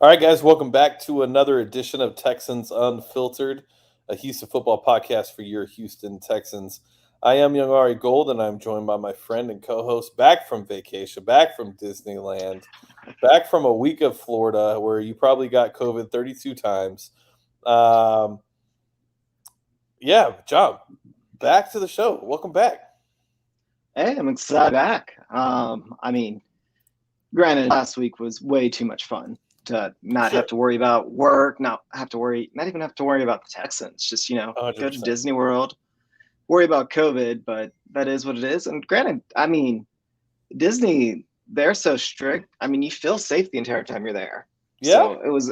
All right, guys, welcome back to another edition of Texans Unfiltered, a Houston football podcast for your Houston Texans. I am young Ari Gold, and I'm joined by my friend and co-host back from vacation, back from Disneyland, back from a week of Florida where you probably got COVID 32 times. Um, yeah, John, back to the show. Welcome back. Hey, I'm excited back. Granted, last week was way too much fun to not have Sure, to worry about work, not even have to worry about the Texans. Just go to 100%. Disney World, worry about COVID, but that is what it is. And granted, Disney, they're so strict. You feel safe the entire time you're there. Yeah. So it was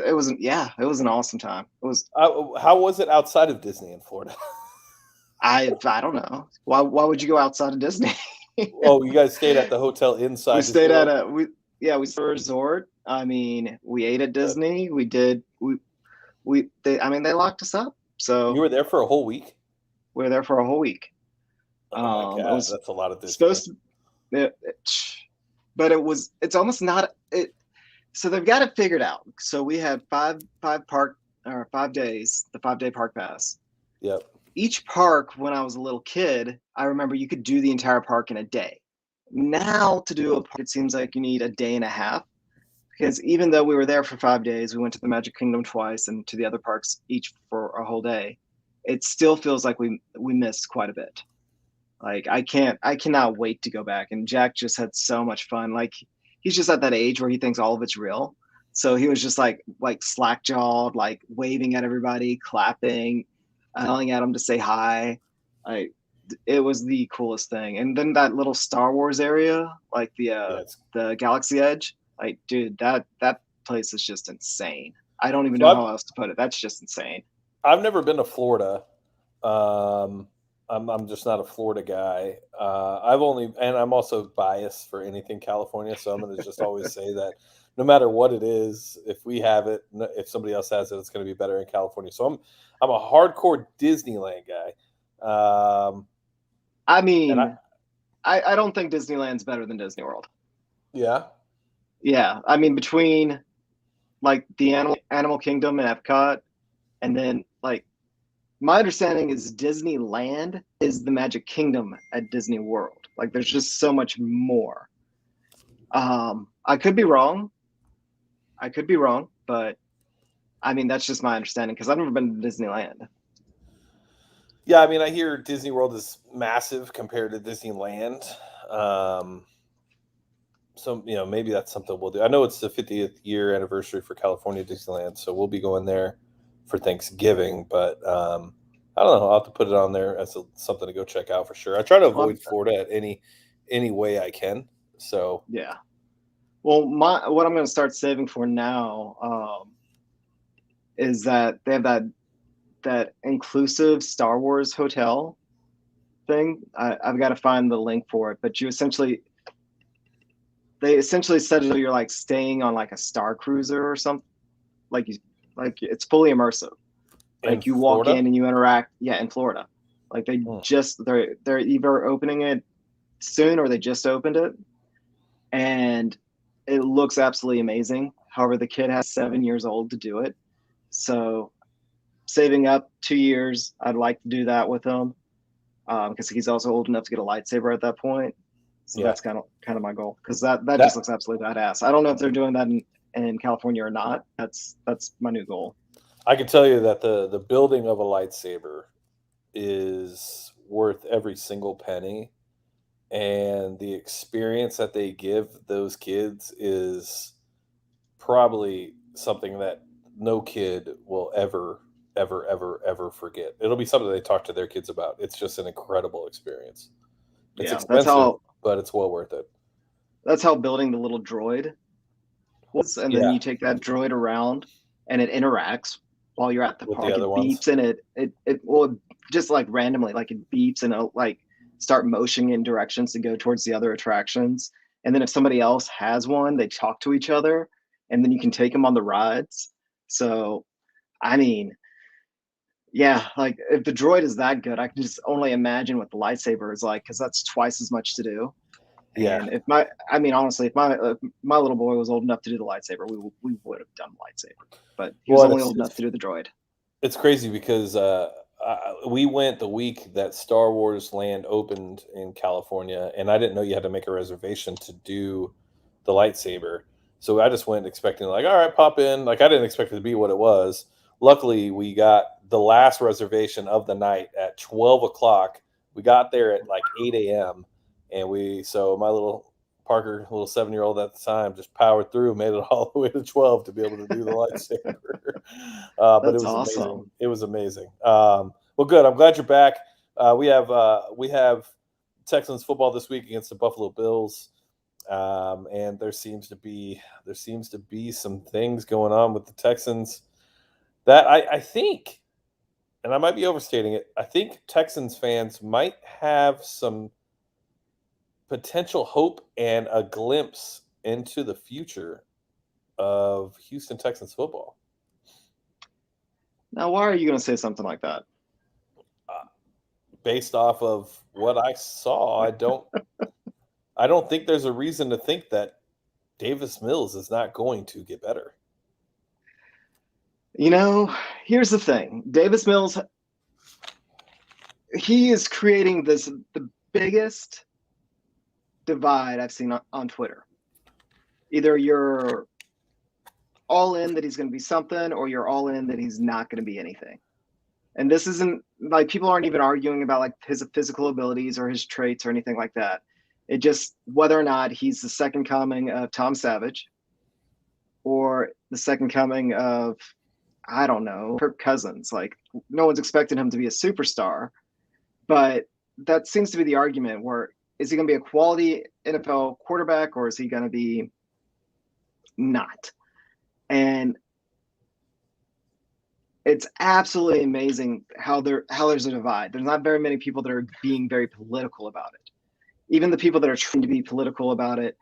an awesome time. It was How was it outside of Disney in Florida? I don't know why would you go outside of Disney? Oh, you guys stayed at the hotel We inside Disney stayed at World? we stayed at a resort. We ate at Good. Disney. They locked us up. You So were there for a whole week? we were there for a whole week. Oh my It God, was that's a lot of Disney. supposed to, but it's almost not it. So they've got it figured out. So we had five park or 5 days, the 5 day park pass. Yep. Each park, when I was a little kid, I remember you could do the entire park in a day. Now to do a park, it seems like you need a day and a half. Because even though we were there for 5 days, we went to the Magic Kingdom twice and to the other parks each for a whole day. It still feels like we missed quite a bit. Like I cannot wait to go back. And Jack just had so much fun. Like he's just at that age where he thinks all of it's real. So he was just like slack jawed, like waving at everybody, clapping, yelling at them to say hi. Like it was the coolest thing. And then that little Star Wars area, like Yeah, it's the Galaxy Edge, like dude, that place is just insane. I don't even so know how else to put it. That's just insane. I've never been to Florida. Um, I'm just not a Florida guy. I'm also biased for anything California, so I'm going to just always say that no matter what it is, if we have it, if somebody else has it, it's going to be better in California. So I'm a hardcore Disneyland guy. Um, I and I mean, I don't think Disneyland's better than Disney World. yeah. Yeah, between like the Animal Kingdom and Epcot, and then like my understanding is Disneyland is the Magic Kingdom at Disney World. Like there's just so much more. I could be wrong. I could be wrong, but that's just my understanding because I've never been to Disneyland. Yeah, I mean, I hear Disney World is massive compared to Disneyland. Um, so maybe that's something we'll do. I know it's the 50th year anniversary for California Disneyland, so we'll be going there for Thanksgiving. But I don't know. I'll have to put it on there as something to go check out for sure. I try to Well, avoid Florida at any way I can. So yeah. Well, what I'm going to start saving for now is that they have that inclusive Star Wars hotel thing. I've got to find the link for it, but they essentially said you're like staying on like a Star Cruiser or something. Like you, like it's fully immersive. in Like you walk Florida, in and you interact. Yeah, in Florida. Like hmm, they're either opening it soon or they just opened it, and it looks absolutely amazing. However, the kid has 7 years old to do it, so saving up 2 years, I'd like to do that with him because he's also old enough to get a lightsaber at that point. So yeah, that's kind of my goal because that just that looks absolutely badass. I don't know if they're doing that in California or not. That's my new goal. I can tell you that the building of a lightsaber is worth every single penny, and the experience that they give those kids is probably something that no kid will ever forget. It'll be something they talk to their kids about. It's just an incredible experience. It's Yeah, expensive, but it's well worth it. that's how building the little droid was, and then Yeah, you take that droid around and it interacts while you're at the with the park. other It ones. beeps and it will just like randomly like it beeps and it'll like start motioning in directions to go towards the other attractions. And then if somebody else has one, they talk to each other, and then you can take them on the rides. So I mean, yeah, like if the droid is that good, I can just only imagine what the lightsaber is like because that's twice as much to do. Yeah. And honestly, if my little boy was old enough to do the lightsaber, we would have done the lightsaber. But he was only old enough to do the droid. It's crazy because we went the week that Star Wars Land opened in California, and I didn't know you had to make a reservation to do the lightsaber. So I just went expecting like, all right, pop in. Like I didn't expect it to be what it was. Luckily, we got the last reservation of the night at 12 o'clock. We got there at like 8 a.m. And so my little Parker, little 7-year-old at the time, just powered through, made it all the way to 12 to be able to do the lightsaber. But it That's was awesome. amazing. It was amazing. Well, good. I'm glad you're back. We have Texans football this week against the Buffalo Bills, and there seems to be some things going on with the Texans that I think, and I might be overstating it. I think Texans fans might have some potential hope and a glimpse into the future of Houston Texans football. Now, why are you going to say something like that? Based off of what I saw, I don't think there's a reason to think that Davis Mills is not going to get better. Here's the thing. Davis Mills, he is creating the biggest divide I've seen on Twitter. Either you're all in that he's going to be something, or you're all in that he's not going to be anything. And this isn't like people aren't even arguing about like his physical abilities or his traits or anything like that. It just whether or not he's the second coming of Tom Savage or the second coming of, I don't know, Kirk Cousins. Like no one's expecting him to be a superstar, but that seems to be the argument. Where is he going to be a quality NFL quarterback, or is he going to be not? And it's absolutely amazing how there's a divide. There's not very many people that are being very political about it. Even the people that are trying to be political about it,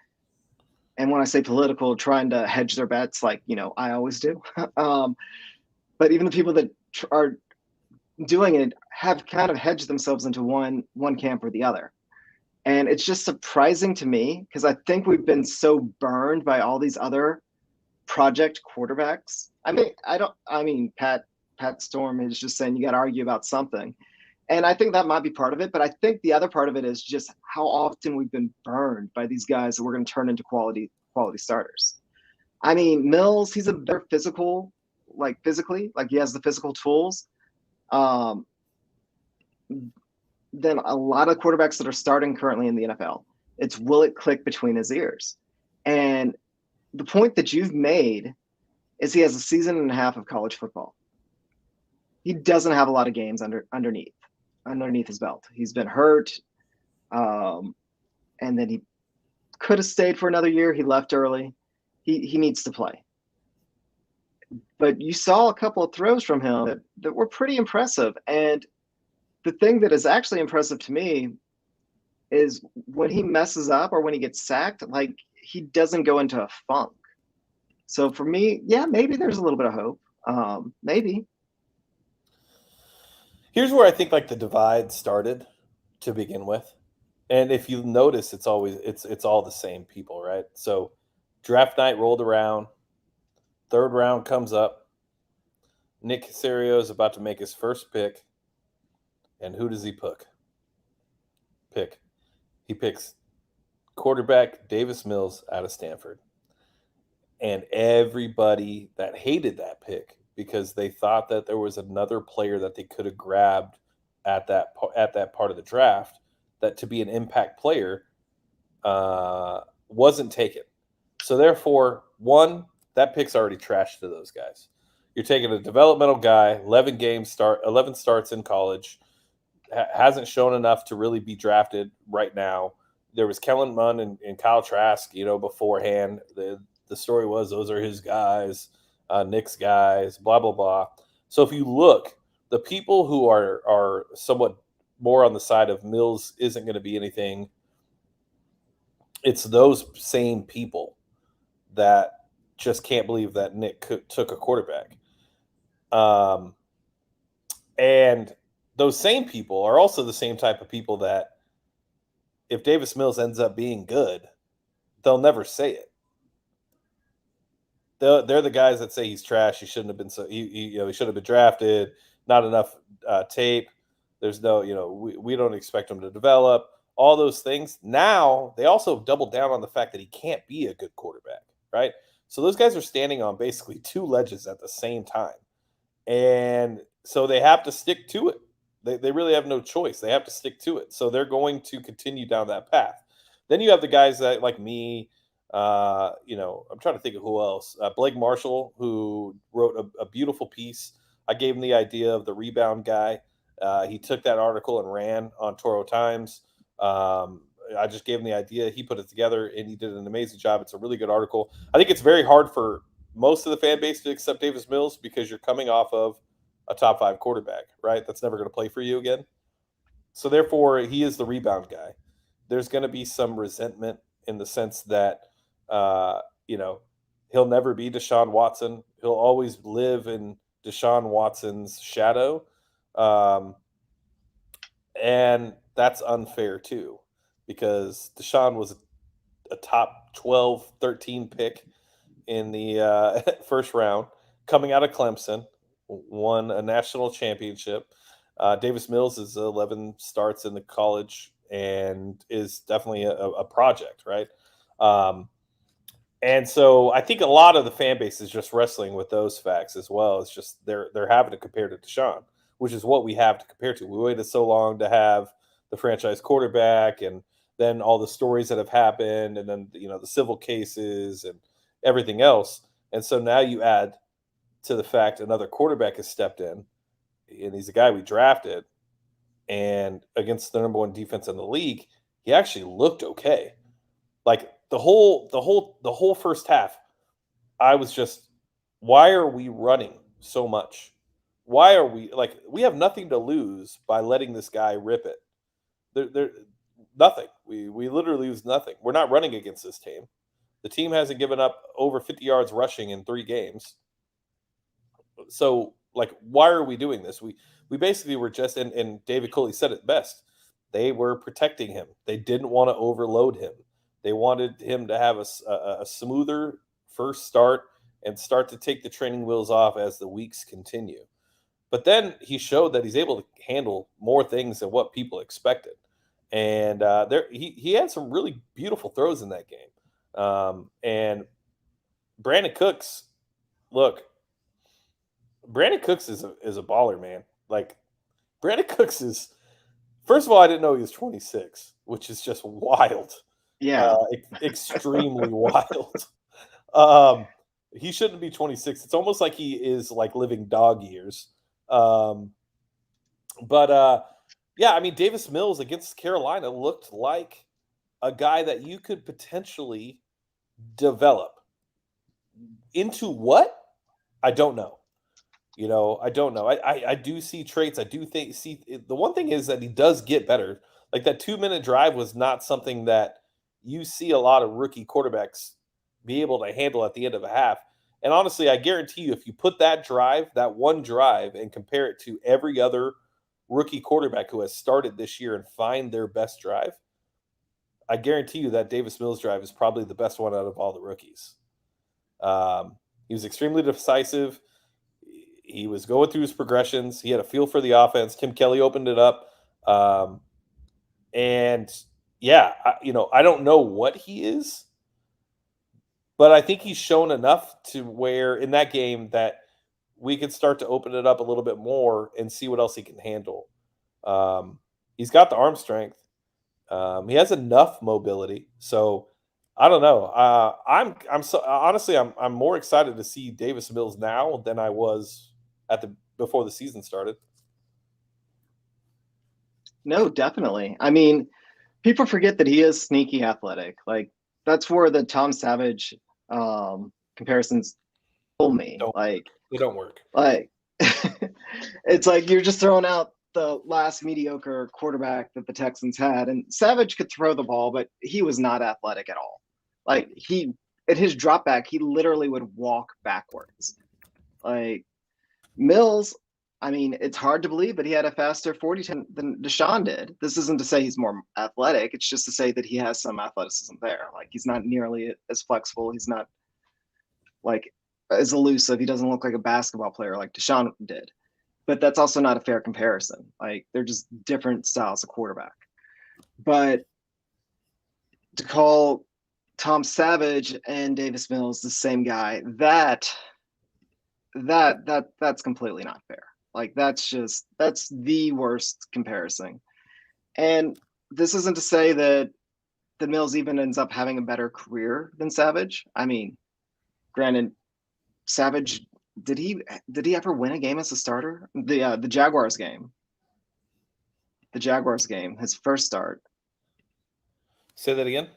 and when I say political, trying to hedge their bets, like I always do. But even the people that are doing it have kind of hedged themselves into one camp or the other. And it's just surprising to me because I think we've been so burned by all these other project quarterbacks. Pat Storm is just saying you got to argue about something. And I think that might be part of it. But I think the other part of it is just how often we've been burned by these guys that we're going to turn into quality starters. I mean, Mills, he's a better physically, like he has the physical tools than a lot of quarterbacks that are starting currently in the NFL. It's will it click between his ears? And the point that you've made is he has a season and a half of college football. He doesn't have a lot of games underneath his belt. He's been hurt, and then he could have stayed for another year. He left early. He needs to play. But you saw a couple of throws from him that were pretty impressive. And the thing that is actually impressive to me is when he messes up or when he gets sacked, like he doesn't go into a funk. So for me, yeah, maybe there's a little bit of hope. Maybe. Here's where I think like the divide started to begin with. And if you notice, it's all the same people, right? So draft night rolled around, third round comes up. Nick Caserio is about to make his first pick. And who does he pick? He picks quarterback Davis Mills out of Stanford. And everybody that hated that pick because they thought that there was another player that they could have grabbed at that part of the draft that to be an impact player wasn't taken. So therefore, that pick's already trashed to those guys. You're taking a developmental guy, 11 starts in college, hasn't shown enough to really be drafted right now. There was Kellen Mond and Kyle Trask, beforehand. The story was those are his guys, Nick's guys, blah, blah, blah. So if you look, the people who are somewhat more on the side of Mills isn't going to be anything, it's those same people that just can't believe that Nick took a quarterback. And those same people are also the same type of people that if Davis Mills ends up being good, they'll never say it. They're the guys that say he's trash. He shouldn't have been he should have been drafted. Not enough tape. There's no, we don't expect him to develop all those things. Now they also doubled down on the fact that he can't be a good quarterback, right? So those guys are standing on basically two ledges at the same time, and so they have to stick to it. They really have no choice. They have to stick to it. So they're going to continue down that path. Then you have the guys that like me. I'm trying to think of who else. Blake Marshall, who wrote a beautiful piece. I gave him the idea of the rebound guy. He took that article and ran on Toro Times. I just gave him the idea. He put it together, and he did an amazing job. It's a really good article. I think it's very hard for most of the fan base to accept Davis Mills because you're coming off of a top 5 quarterback, right? That's never going to play for you again. So therefore, he is the rebound guy. There's going to be some resentment in the sense that, he'll never be Deshaun Watson. He'll always live in Deshaun Watson's shadow. And that's unfair too, because Deshaun was a top 12, 13 pick in the first round, coming out of Clemson, won a national championship. Davis Mills is 11 starts in the college and is definitely a project, right? And so I think a lot of the fan base is just wrestling with those facts as well. It's just they're having to compare to Deshaun, which is what we have to compare to. We waited so long to have the franchise quarterback, and then all the stories that have happened, and then the civil cases and everything else. And so now you add to the fact another quarterback has stepped in, and he's a guy we drafted, and against the number 1 defense in the league, he actually looked okay. Like the whole first half, I was just, why are we running so much? Why are we have nothing to lose by letting this guy rip it. There nothing. We literally lose nothing. We're not running against this team. The team hasn't given up over 50 yards rushing in 3 games. So why are we doing this? We basically were just, and David Culley said it best. They were protecting him. They didn't want to overload him. They wanted him to have a smoother first start and start to take the training wheels off as the weeks continue. But then he showed that he's able to handle more things than what people expected. And he had some really beautiful throws in that game. And Brandon Cooks is a baller, man. Like, Brandon Cooks is, first of all, I didn't know he was 26, which is just wild. Yeah. Extremely wild. He shouldn't be 26. It's almost like he is living dog years. Davis Mills against Carolina looked like a guy that you could potentially develop into what? I don't know. I don't know. I do see traits. I do see the one thing is that he does get better. Like that 2-minute drive was not something that you see a lot of rookie quarterbacks be able to handle at the end of a half. And honestly, I guarantee you, if you put that one drive, and compare it to every other rookie quarterback who has started this year and find their best drive, I guarantee you that Davis Mills drive is probably the best one out of all the rookies. He was extremely decisive. He was going through his progressions. He had a feel for the offense. Tim Kelly opened it up. I don't know what he is, but I think he's shown enough to where in that game that we could start to open it up a little bit more and see what else he can handle. He's got the arm strength. He has enough mobility. So I don't know. I'm more excited to see Davis Mills now than I was before the season started. No, definitely. I mean, people forget that he is sneaky athletic. Like, that's where the Tom Savage comparisons pull me. They don't work. It's like you're just throwing out the last mediocre quarterback that the Texans had, and Savage could throw the ball, but he was not athletic at all. Like, at his drop back, he literally would walk backwards. Like, Mills, I mean, it's hard to believe, but he had a faster 40 than Deshaun did. This isn't to say he's more athletic. It's just to say that he has some athleticism there. Like, he's not nearly as flexible. He's not like as elusive. He doesn't look like a basketball player like Deshaun did. But that's also not a fair comparison. Like, they're just different styles of quarterback. But to call Tom Savage and Davis Mills the same guy, that's completely not fair. Like, that's the worst comparison. And this isn't to say that Mills even ends up having a better career than Savage. I mean, granted, Savage did he ever win a game as a starter? The Jaguars game. The Jaguars game, his first start. Say that again?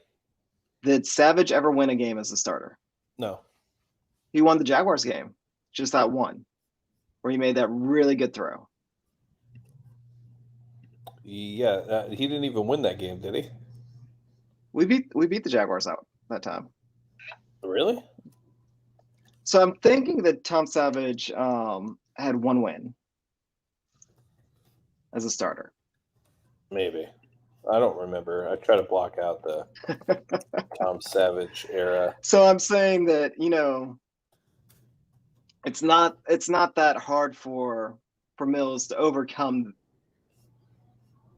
Did Savage ever win a game as a starter? No. He won the Jaguars game. Just that one. Where he made that really good throw. Yeah, he didn't even win that game, did he? We beat the Jaguars out that time. Really? So I'm thinking that Tom Savage had one win as a starter. Maybe. I don't remember. I try to block out the Tom Savage era. So I'm saying that, it's not that hard for Mills to overcome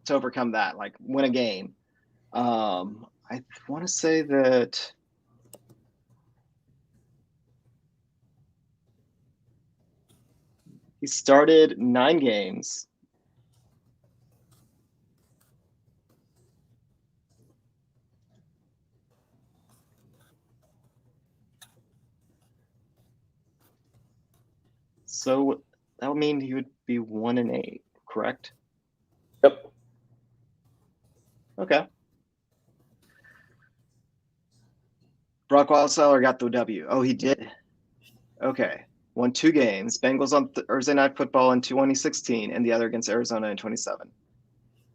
that, like win a game. I want to say that he started 9 games. So that would mean he would be 1-8, correct? Yep. Okay. Brock Osweiler got the W. Oh, he did? Okay. Won 2 games. Bengals on Thursday Night Football in 2016 and the other against Arizona in 2017.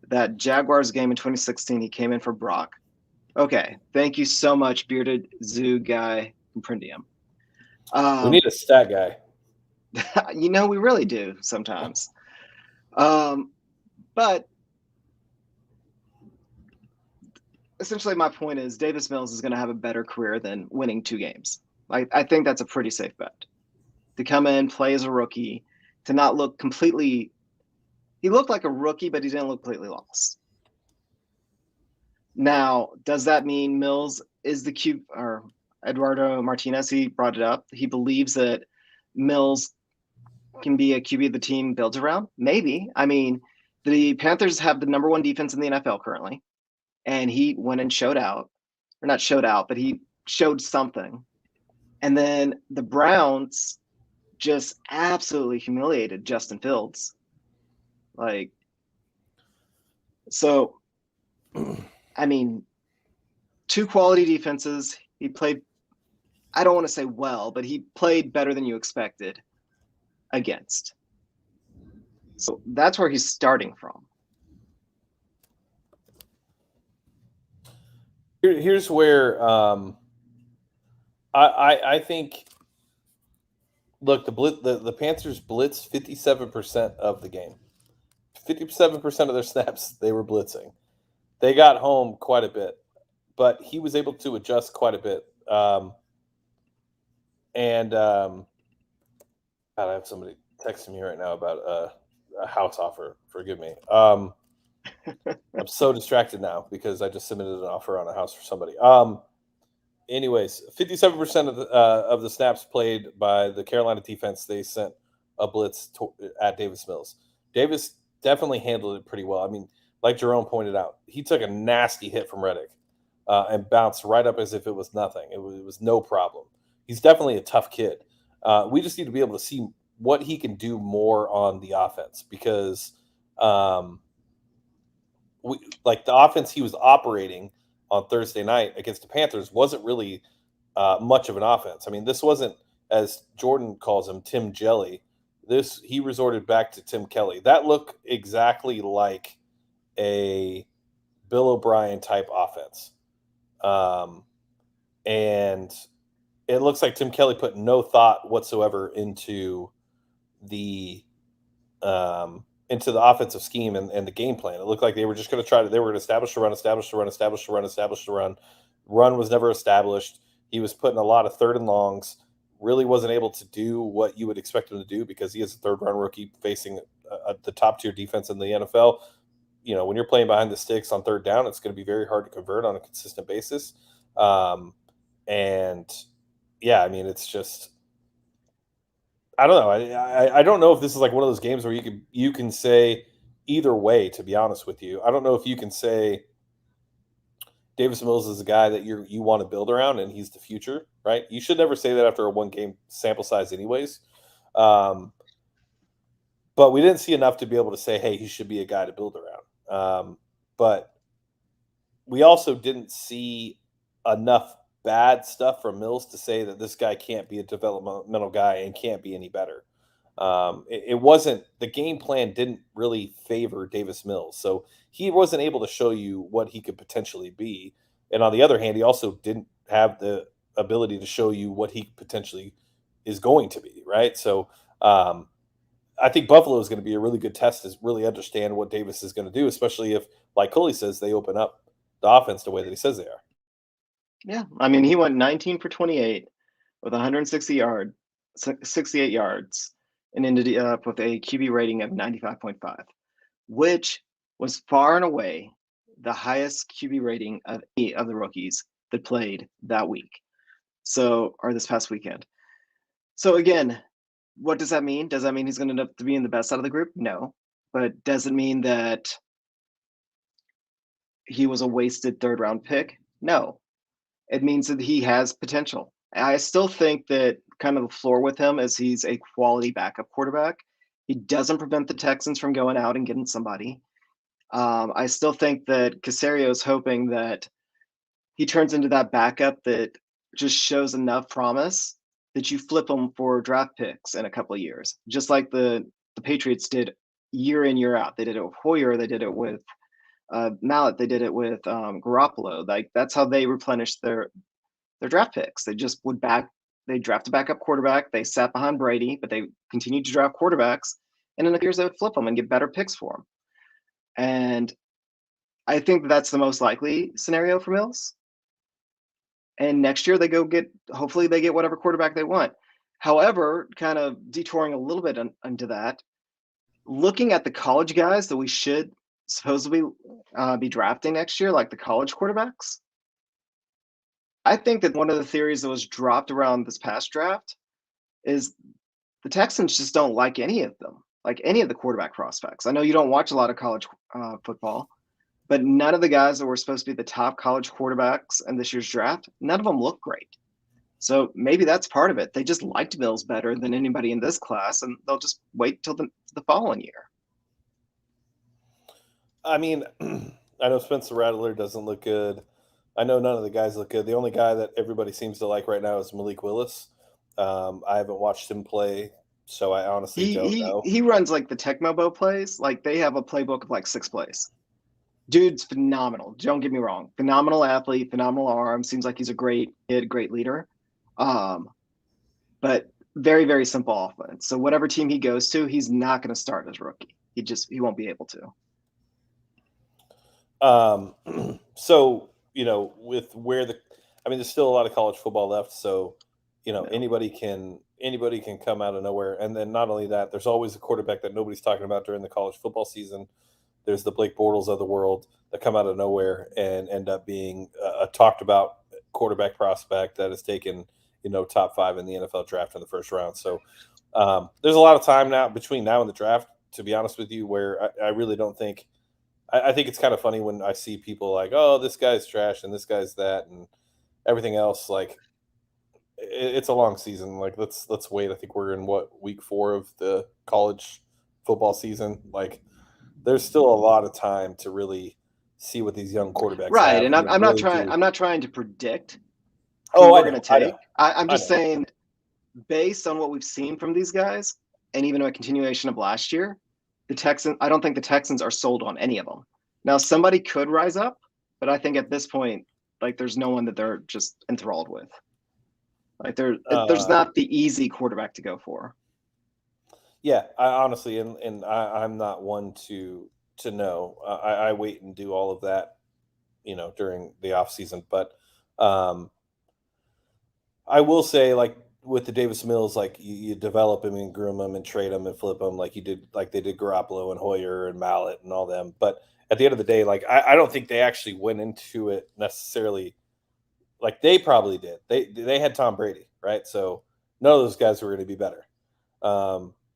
That Jaguars game in 2016, he came in for Brock. Okay. Thank you so much, Bearded Zoo Guy Comprendium. We need a stat guy. We really do sometimes. But essentially my point is Davis Mills is going to have a better career than winning 2 games. I think that's a pretty safe bet. To come in, play as a rookie, to not look completely – he looked like a rookie, but he didn't look completely lost. Now, does that mean Mills is the QB – or Eduardo Martinez, he brought it up. He believes that Mills can be a QB the team builds around? Maybe. I mean, the Panthers have the number 1 defense in the NFL currently, and he went and showed out. Or not showed out, but he showed something. And then the Browns – just absolutely humiliated Justin Fields. So, I mean, 2 quality defenses. He played, I don't want to say well, but he played better than you expected against. So that's where he's starting from. Here's where I think. Look, the Panthers blitzed 57% of the game. 57% of their snaps, they were blitzing. They got home quite a bit, but he was able to adjust quite a bit. God, I have somebody texting me right now about a house offer. Forgive me. I'm so distracted now because I just submitted an offer on a house for somebody. Anyways, 57% of the snaps played by the Carolina defense, they sent a blitz at Davis Mills. Davis definitely handled it pretty well. I mean, like Jerome pointed out, he took a nasty hit from Reddick and bounced right up as if it was nothing. It was no problem. He's definitely a tough kid. We just need to be able to see what he can do more on the offense because the offense he was operating on Thursday night against the Panthers wasn't really much of an offense. I mean, this wasn't, as Jordan calls him, Tim Jelly. He resorted back to Tim Kelly. That looked exactly like a Bill O'Brien type offense. And it looks like Tim Kelly put no thought whatsoever into the into the offensive scheme and the game plan. It looked like they were just going to they were going to establish the run, establish the run, establish the run, establish the run. Run was never established. He was putting a lot of third and longs, really wasn't able to do what you would expect him to do because he is a third round rookie facing the top tier defense in the NFL. When you're playing behind the sticks on third down, it's going to be very hard to convert on a consistent basis. And yeah, I mean, it's just, I don't know. I don't know if this is like one of those games where you can say either way. To be honest with you, I don't know if you can say Davis Mills is a guy that you want to build around and he's the future, right? You should never say that after a 1 game sample size, anyways. But we didn't see enough to be able to say, hey, he should be a guy to build around. But we also didn't see enough bad stuff from Mills to say that this guy can't be a developmental guy and can't be any better. It wasn't, the game plan didn't really favor Davis Mills, so he wasn't able to show you what he could potentially be. And on the other hand, he also didn't have the ability to show you what he potentially is going to be, right? So I think Buffalo is going to be a really good test to really understand what Davis is going to do, especially if, like Culley says, they open up the offense the way that he says they are. Yeah, I mean, he went 19 for 28 with 68 yards, and ended up with a QB rating of 95.5, which was far and away the highest QB rating of any of the rookies that played that week. Or this past weekend. So again, what does that mean? Does that mean he's going to end up being the best out of the group? No. But does it mean that he was a wasted third round pick? No. It means that he has potential. I still think that kind of the floor with him is he's a quality backup quarterback. He doesn't prevent the Texans from going out and getting somebody. I still think that Caserio is hoping that he turns into that backup that just shows enough promise that you flip him for draft picks in a couple of years, just like the Patriots did year in, year out. They did it with Hoyer. They did it with Mallet. They did it with Garoppolo. Like, that's how they replenished their draft picks. They just they draft a backup quarterback. They sat behind Brady, but they continued to draft quarterbacks. And in a few years, they would flip them and get better picks for them. And I think that's the most likely scenario for Mills. And next year hopefully they get whatever quarterback they want. However, kind of detouring a little bit into that, looking at the college guys that we should supposedly be drafting next year, like the college quarterbacks, I think that one of the theories that was dropped around this past draft is the Texans just don't like any of them, like any of the quarterback prospects. I know you don't watch a lot of college football, but none of the guys that were supposed to be the top college quarterbacks in this year's draft, none of them look great. So maybe that's part of it. They just liked Mills better than anybody in this class, and they'll just wait till the following year. I mean, I know Spencer Rattler doesn't look good. I know none of the guys look good. The only guy that everybody seems to like right now is Malik Willis. I haven't watched him play, so I honestly don't know. He runs like the Tecmo plays. Like, they have a playbook of like 6 plays. Dude's phenomenal. Don't get me wrong. Phenomenal athlete, phenomenal arm. Seems like he's a great kid, great leader. But very, very simple offense. So whatever team he goes to, he's not going to start as rookie. He won't be able to. So, with there's still a lot of college football left. So, anybody can come out of nowhere. And then not only that, there's always a quarterback that nobody's talking about during the college football season. There's the Blake Bortles of the world that come out of nowhere and end up being a talked about quarterback prospect that is taken, top 5 in the NFL draft in the first round. So there's a lot of time now between now and the draft, to be honest with you, where I really don't think. I think it's kind of funny when I see people like, oh, this guy's trash and this guy's that and everything else. Like, it's a long season. Like, let's wait. I think we're in week 4 of the college football season. Like, there's still a lot of time to really see what these young quarterbacks right, have. And I'm not trying to predict who we're going to take. I'm just saying, based on what we've seen from these guys, and even a continuation of last year, I don't think the Texans are sold on any of them. Now, somebody could rise up, but I think at this point, like, there's no one that they're just enthralled with. Like, there's not the easy quarterback to go for. Yeah, I honestly, I'm not one to know. I wait and do all of that, during the off season. But um, I will say, like with the Davis Mills, like you develop him and groom him and trade him and flip him, like you did, like they did Garoppolo and Hoyer and Mallet and all them. But at the end of the day, like I don't think they actually went into it necessarily like they probably did. They had Tom Brady, right? So none of those guys were going to be better.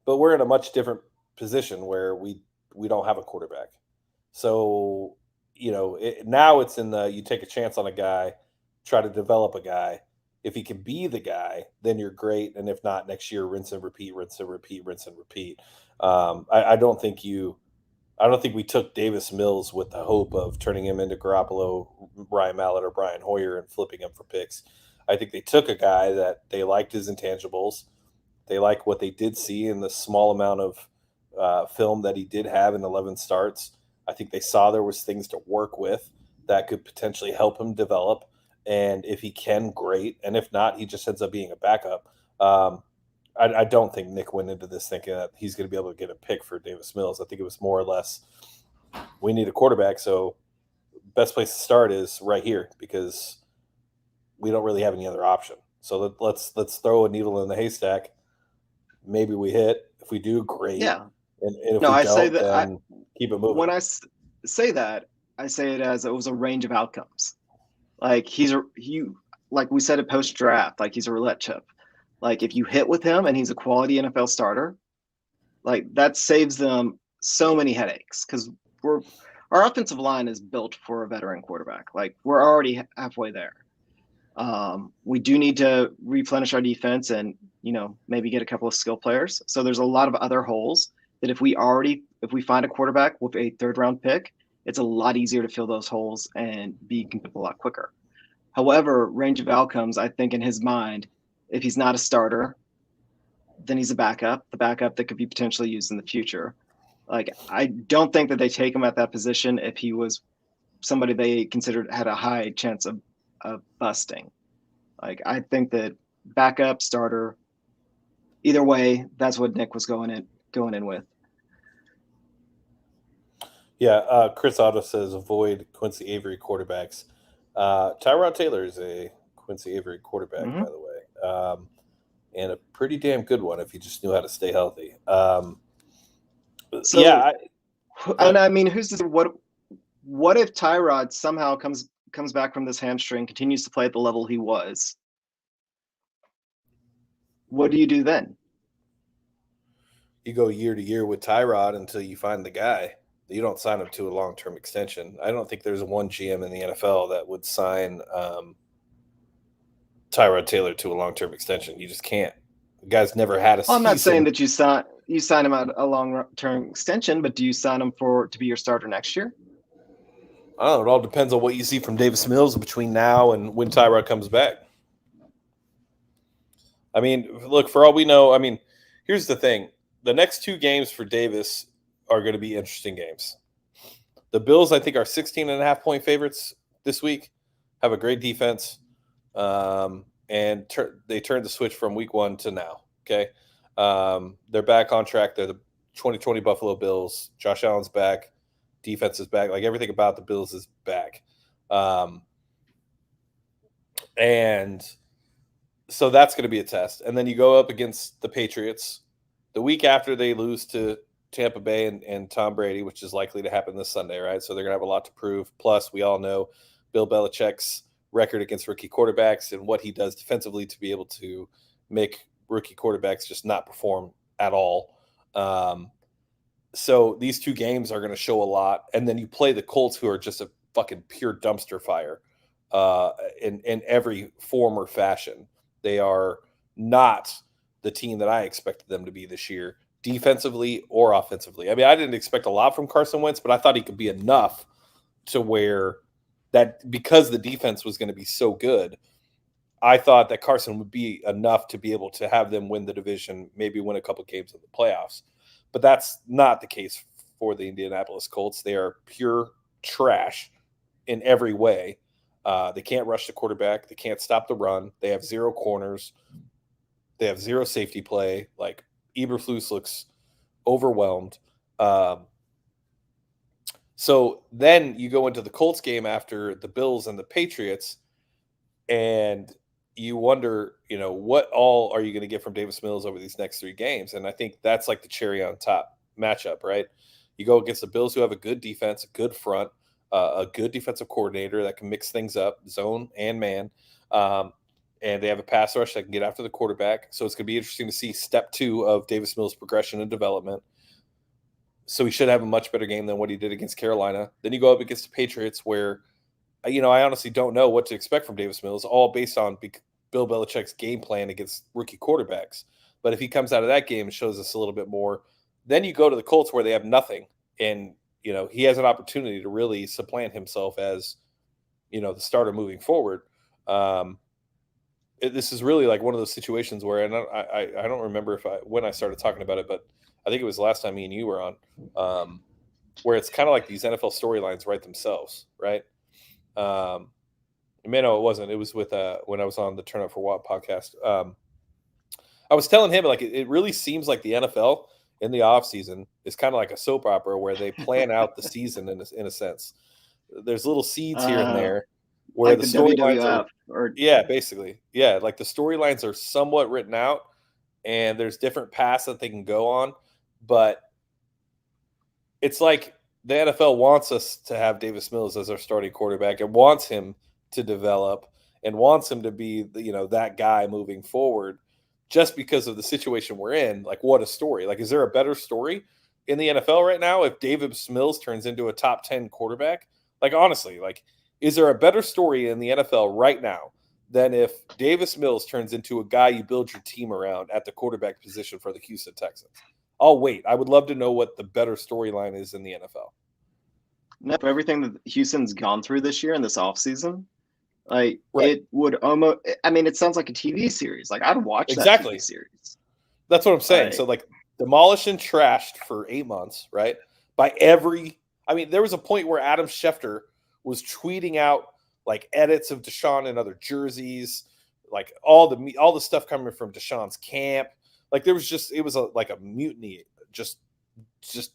But we're in a much different position where we don't have a quarterback. So now it's in the you take a chance on a guy, try to develop a guy. If he can be the guy, then you're great. And if not, next year rinse and repeat, rinse and repeat, rinse and repeat. I don't think we took Davis Mills with the hope of turning him into Garoppolo, Brian Mallett, or Brian Hoyer and flipping him for picks. I think they took a guy that they liked his intangibles. They like what they did see in the small amount of film that he did have in 11 starts. I think they saw there was things to work with that could potentially help him develop. And if he can, great. And if not, he just ends up being a backup. I don't think Nick went into this thinking that he's going to be able to get a pick for Davis Mills. I think it was more or less we need a quarterback, so best place to start is right here because we don't really have any other option. So let's throw a needle in the haystack. Maybe we hit. If we do, great. Yeah. And if No, we I say don't, that then keep it moving. when say that, I say it as it was a range of outcomes. Like he like we said at post draft, like he's a roulette chip. Like if you hit with him and he's a quality NFL starter, like that saves them so many headaches because our offensive line is built for a veteran quarterback. Like we're already halfway there. We do need to replenish our defense and maybe get a couple of skill players. So there's a lot of other holes that if we find a quarterback with a third round pick, it's a lot easier to fill those holes and be competitive a lot quicker. However, range of outcomes, I think in his mind, if he's not a starter, then he's a backup, the backup that could be potentially used in the future. Like I don't think that they take him at that position if he was somebody they considered had a high chance of busting. Like I think that backup, starter, either way, that's what Nick was going in with. Yeah, Chris Otto says avoid Quincy Avery quarterbacks. Tyrod Taylor is a Quincy Avery quarterback, by the way, and a pretty damn good one if he just knew how to stay healthy. So, yeah, and I mean, who's to what if Tyrod somehow comes back from this hamstring, continues to play at the level he was? What do you do then? you go year to year with Tyrod until you find the guy. You don't sign him to a long-term extension. I don't think there's one GM in the NFL that would sign Tyrod Taylor to a long-term extension. You just can't. The guy's never had a season. I'm not saying that you sign him at a long-term extension, but do you sign him to be your starter next year? I don't know. It all depends on what you see from Davis Mills between now and when Tyrod comes back. I mean, look, for all we know, I mean, here's the thing. The next two games for Davis are going to be interesting games. The Bills, I think, are 16.5-point favorites this week, have a great defense, and they turned the switch from week one to now, okay? They're back on track. They're the 2020 Buffalo Bills. Josh Allen's back. Defense is back. Like, everything about the Bills is back. And so that's going to be a test. And then you go up against the Patriots the week after they lose to Tampa Bay and Tom Brady, which is likely to happen this Sunday, right? So they're going to have a lot to prove. Plus, we all know Bill Belichick's record against rookie quarterbacks and what he does defensively to be able to make rookie quarterbacks just not perform at all. So these two games are going to show a lot. And then you play the Colts, who are just a fucking pure dumpster fire in every form or fashion. They are not the team that I expected them to be this year, defensively or offensively. I mean, I didn't expect a lot from Carson Wentz, but I thought he could be enough to where that because the defense was going to be so good, I thought that Carson would be enough to be able to have them win the division, maybe win a couple games in the playoffs. But that's not the case for the Indianapolis Colts. They are pure trash in every way. They can't rush the quarterback. They can't stop the run. They have zero corners. They have zero safety play. Like, Eberflus looks overwhelmed. So then you go into the Colts game after the Bills and the Patriots, and you wonder, what all are you going to get from Davis Mills over these next 3 games? And I think that's like the cherry on top matchup, right? You go against the Bills, who have a good defense, a good front, a good defensive coordinator that can mix things up, zone and man. And they have a pass rush that can get after the quarterback. So it's going to be interesting to see step 2 of Davis Mills' progression and development. So he should have a much better game than what he did against Carolina. Then you go up against the Patriots, where I honestly don't know what to expect from Davis Mills, all based on Bill Belichick's game plan against rookie quarterbacks. But if he comes out of that game and shows us a little bit more, then you go to the Colts where they have nothing. And, he has an opportunity to really supplant himself as, the starter moving forward. This is really like one of those situations where, and I don't remember when I started talking about it, but I think it was the last time me and you were on, where it's kind of like these NFL storylines write themselves, right? No, it wasn't. It was with when I was on the Turn Up for What podcast. I was telling him, like, it really seems like the NFL in the off season is kind of like a soap opera where they plan out the season in a sense. There's little seeds here and there where like the the storylines WWF are, yeah, basically, yeah, like the storylines are somewhat written out, and there's different paths that they can go on, but it's like the NFL wants us to have Davis Mills as our starting quarterback and wants him to develop and wants him to be, that guy moving forward, just because of the situation we're in. Like, what a story. Like, is there a better story in the NFL right now if Davis Mills turns into a top 10 quarterback? Like, honestly, like, is there a better story in the NFL right now than if Davis Mills turns into a guy you build your team around at the quarterback position for the Houston Texans? I'll wait. I would love to know what the better storyline is in the NFL. No, for everything that Houston's gone through this year in this offseason, like, Right. it would almost, it sounds like a TV series. Like, I'd watch Exactly. that TV series. That's what I'm saying. So, like, demolished and trashed for 8 months, right? There was a point where Adam Schefter was tweeting out like edits of Deshaun and other jerseys, like all the stuff coming from Deshaun's camp. Like, it was like a mutiny, just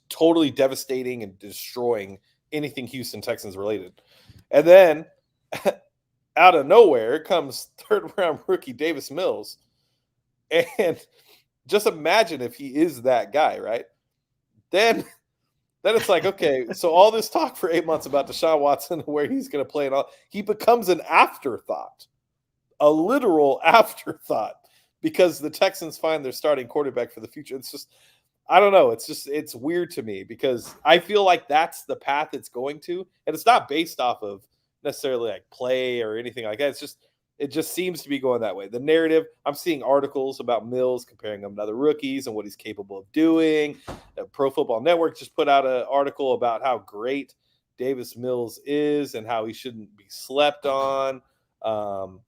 totally devastating and destroying anything Houston Texans related. And then out of nowhere comes 3rd round rookie Davis Mills. And just imagine if he is that guy, right? Then it's like, okay, so all this talk for 8 months about Deshaun Watson and where he's going to play and all, he becomes an afterthought, a literal afterthought, because the Texans find their starting quarterback for the future. It's just, I don't know. It's weird to me because I feel like that's the path it's going to. And it's not based off of necessarily like play or anything like that. It just seems to be going that way. The narrative, I'm seeing articles about Mills comparing him to other rookies and what he's capable of doing. Pro Football Network just put out an article about how great Davis Mills is and how he shouldn't be slept on. And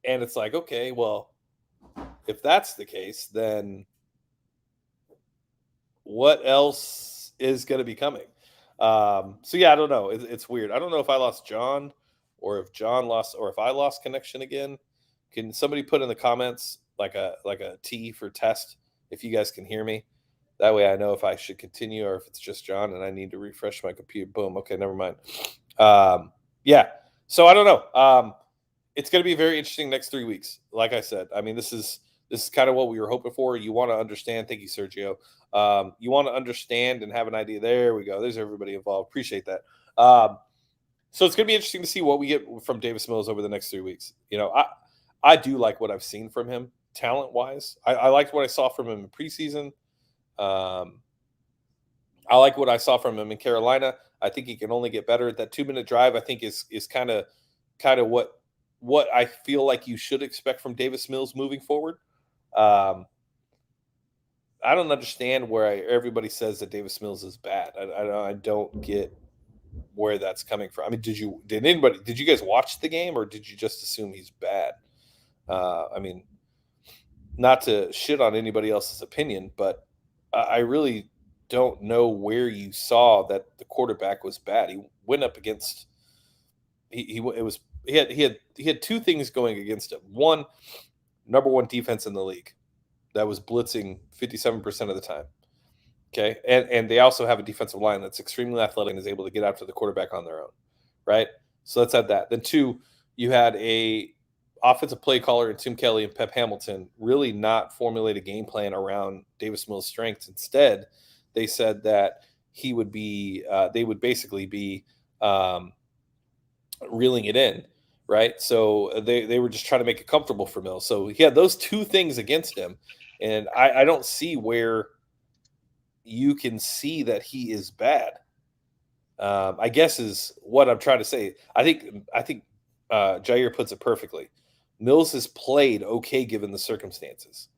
it's like, okay, well, if that's the case, then what else is going to be coming? So yeah, I don't know. It's weird. I don't know if I lost John or if John lost, or if I lost connection again. Can somebody put in the comments like a T for test if you guys can hear me? That way I know if I should continue or if it's just John and I need to refresh my computer. Boom. Okay, never mind. Yeah. So I don't know. It's going to be very interesting next 3 weeks. Like I said, this is kind of what we were hoping for. You want to understand. Thank you, Sergio. You want to understand and have an idea. There we go. There's everybody involved. Appreciate that. So it's going to be interesting to see what we get from Davis Mills over the next 3 weeks. I do like what I've seen from him talent-wise. I liked what I saw from him in preseason. I like what I saw from him in Carolina. I think he can only get better. That 2-minute drive, I think, is kind of what I feel like you should expect from Davis Mills moving forward. I don't understand where everybody says that Davis Mills is bad. I don't get where that's coming from. Did you guys watch the game or did you just assume he's bad? Not to shit on anybody else's opinion, but I really don't know where you saw that the quarterback was bad. He went up against he had 2 things going against him. One, number 1 defense in the league that was blitzing 57% of the time. Okay, and they also have a defensive line that's extremely athletic and is able to get after the quarterback on their own, right? So let's add that. Then two, you had a offensive play caller in Tim Kelly and Pep Hamilton really not formulate a game plan around Davis Mills' strengths. Instead, they said that he would be, they would basically be um, reeling it in, right? So they were just trying to make it comfortable for Mills. So he had those two things against him, and I don't see where you can see that he is bad. I guess is what I'm trying to say. I think Jair puts it perfectly. Mills has played okay given the circumstances,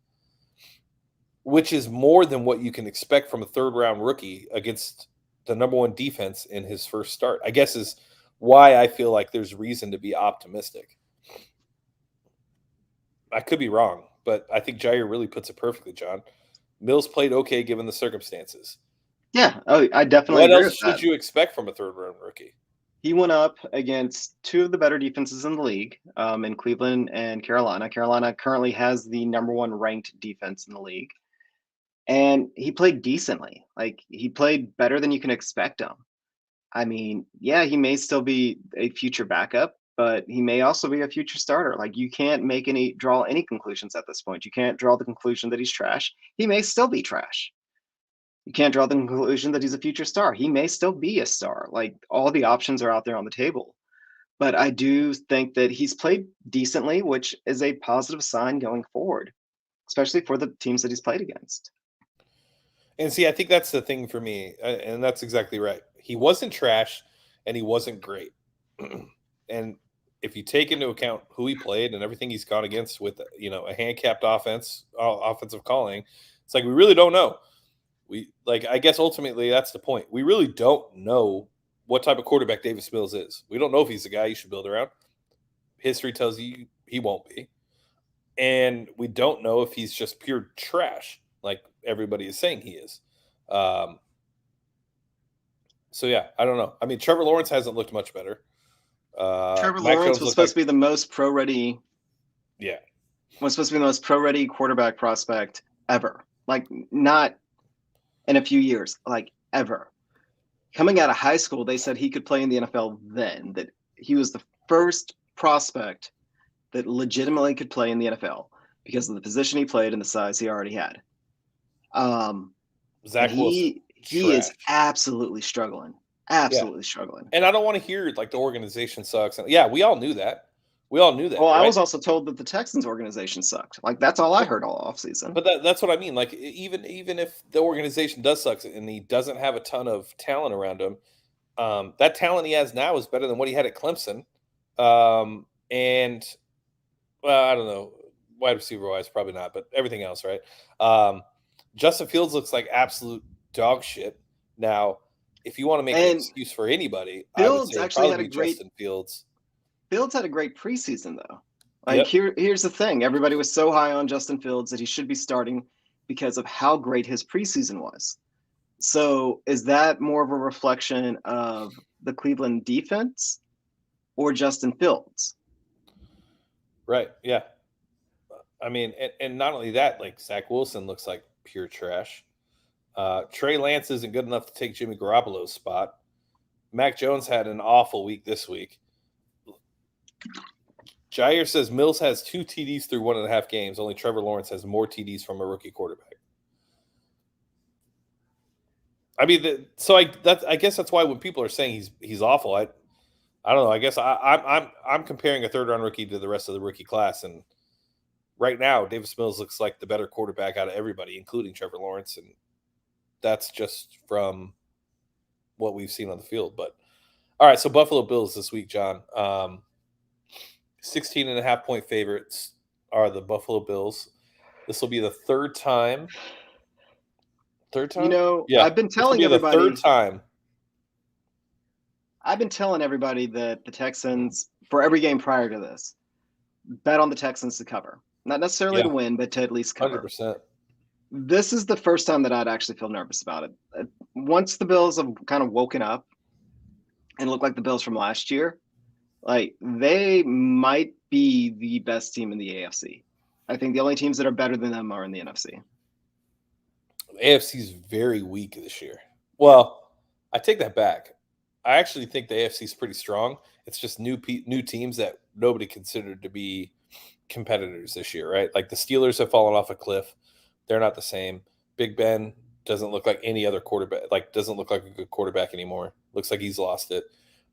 which is more than what you can expect from a third round rookie against the number one defense in his first start. I guess is why I feel like there's reason to be optimistic. I could be wrong, but I think Jair really puts it perfectly, John. Mills played okay given the circumstances. Yeah, I definitely What agree else with that. should you expect from a third round rookie? He went up against two of the better defenses in the league, in Cleveland and Carolina. Carolina currently has the number one ranked defense in the league, and he played decently. Like, he played better than you can expect him. I mean, yeah, he may still be a future backup, but he may also be a future starter. Like, you can't draw any conclusions at this point. You can't draw the conclusion that he's trash. He may still be trash. You can't draw the conclusion that he's a future star. He may still be a star. Like, all the options are out there on the table. But I do think that he's played decently, which is a positive sign going forward, especially for the teams that he's played against. And see, I think that's the thing for me, and that's exactly right. He wasn't trash, and he wasn't great. And if you take into account who he played and everything he's gone against with, a handicapped offensive calling, it's like we really don't know. I guess ultimately that's the point. We really don't know what type of quarterback Davis Mills is. We don't know if he's the guy you should build around. History tells you he won't be, and we don't know if he's just pure trash, like everybody is saying he is. Um, so yeah, I don't know. I mean, Trevor Lawrence hasn't looked much better. Trevor Mac Lawrence Jones was looked supposed like to be the most pro-ready yeah, quarterback prospect ever. Like, not in a few years, like ever. Coming out of high school, they said he could play in the NFL then, that he was the first prospect that legitimately could play in the NFL because of the position he played and the size he already had. And Zach Wilson he is trash. absolutely struggling. Yeah, Absolutely struggling. and I don't want to hear like the organization sucks. Yeah, we all knew that. We all knew that, Well, I right? was also told that the Texans organization sucked. Like, that's all I heard all offseason. But that's what I mean. Like even if the organization does suck and he doesn't have a ton of talent around him, that talent he has now is better than what he had at Clemson. And well, I don't know, wide receiver wise, probably not, but everything else, right? Justin Fields looks like absolute dog shit. Now, if you want to make an And excuse for anybody, I would Fields say it'd actually probably had a be great Justin Fields. Fields had a great preseason though. Like, Yep. here's the thing. Everybody was so high on Justin Fields that he should be starting because of how great his preseason was. So, is that more of a reflection of the Cleveland defense or Justin Fields? Right. Yeah. I mean, and not only that, like Zach Wilson looks like pure trash. Trey Lance isn't good enough to take Jimmy Garoppolo's spot. Mac Jones had an awful week this week. Jair says Mills has 2 TDs through 1.5 games. Only Trevor Lawrence has more TDs from a rookie quarterback. I mean, I guess that's why when people are saying he's awful, I don't know. I guess I'm comparing a third round rookie to the rest of the rookie class, and right now Davis Mills looks like the better quarterback out of everybody, including Trevor Lawrence, and that's just from what we've seen on the field. But all right, so Buffalo Bills this week, John. 16.5 point favorites are the Buffalo Bills. This will be the third time. Third time? Yeah. I've been This will telling be the third everybody time. that the Texans, for every game prior to this, bet on the Texans to cover. Not necessarily Yeah. to win, but to at least cover. 100%. This is the first time that I'd actually feel nervous about it. Once the Bills have kind of woken up and look like the Bills from last year, like, they might be the best team in the AFC. I think the only teams that are better than them are in the NFC. AFC is very weak this year. Well, I take that back. I actually think the AFC is pretty strong. It's just new teams that nobody considered to be competitors this year, right? Like the Steelers have fallen off a cliff. They're not the same. Big Ben doesn't look like any other quarterback. Like doesn't look like a good quarterback anymore. Looks like he's lost it.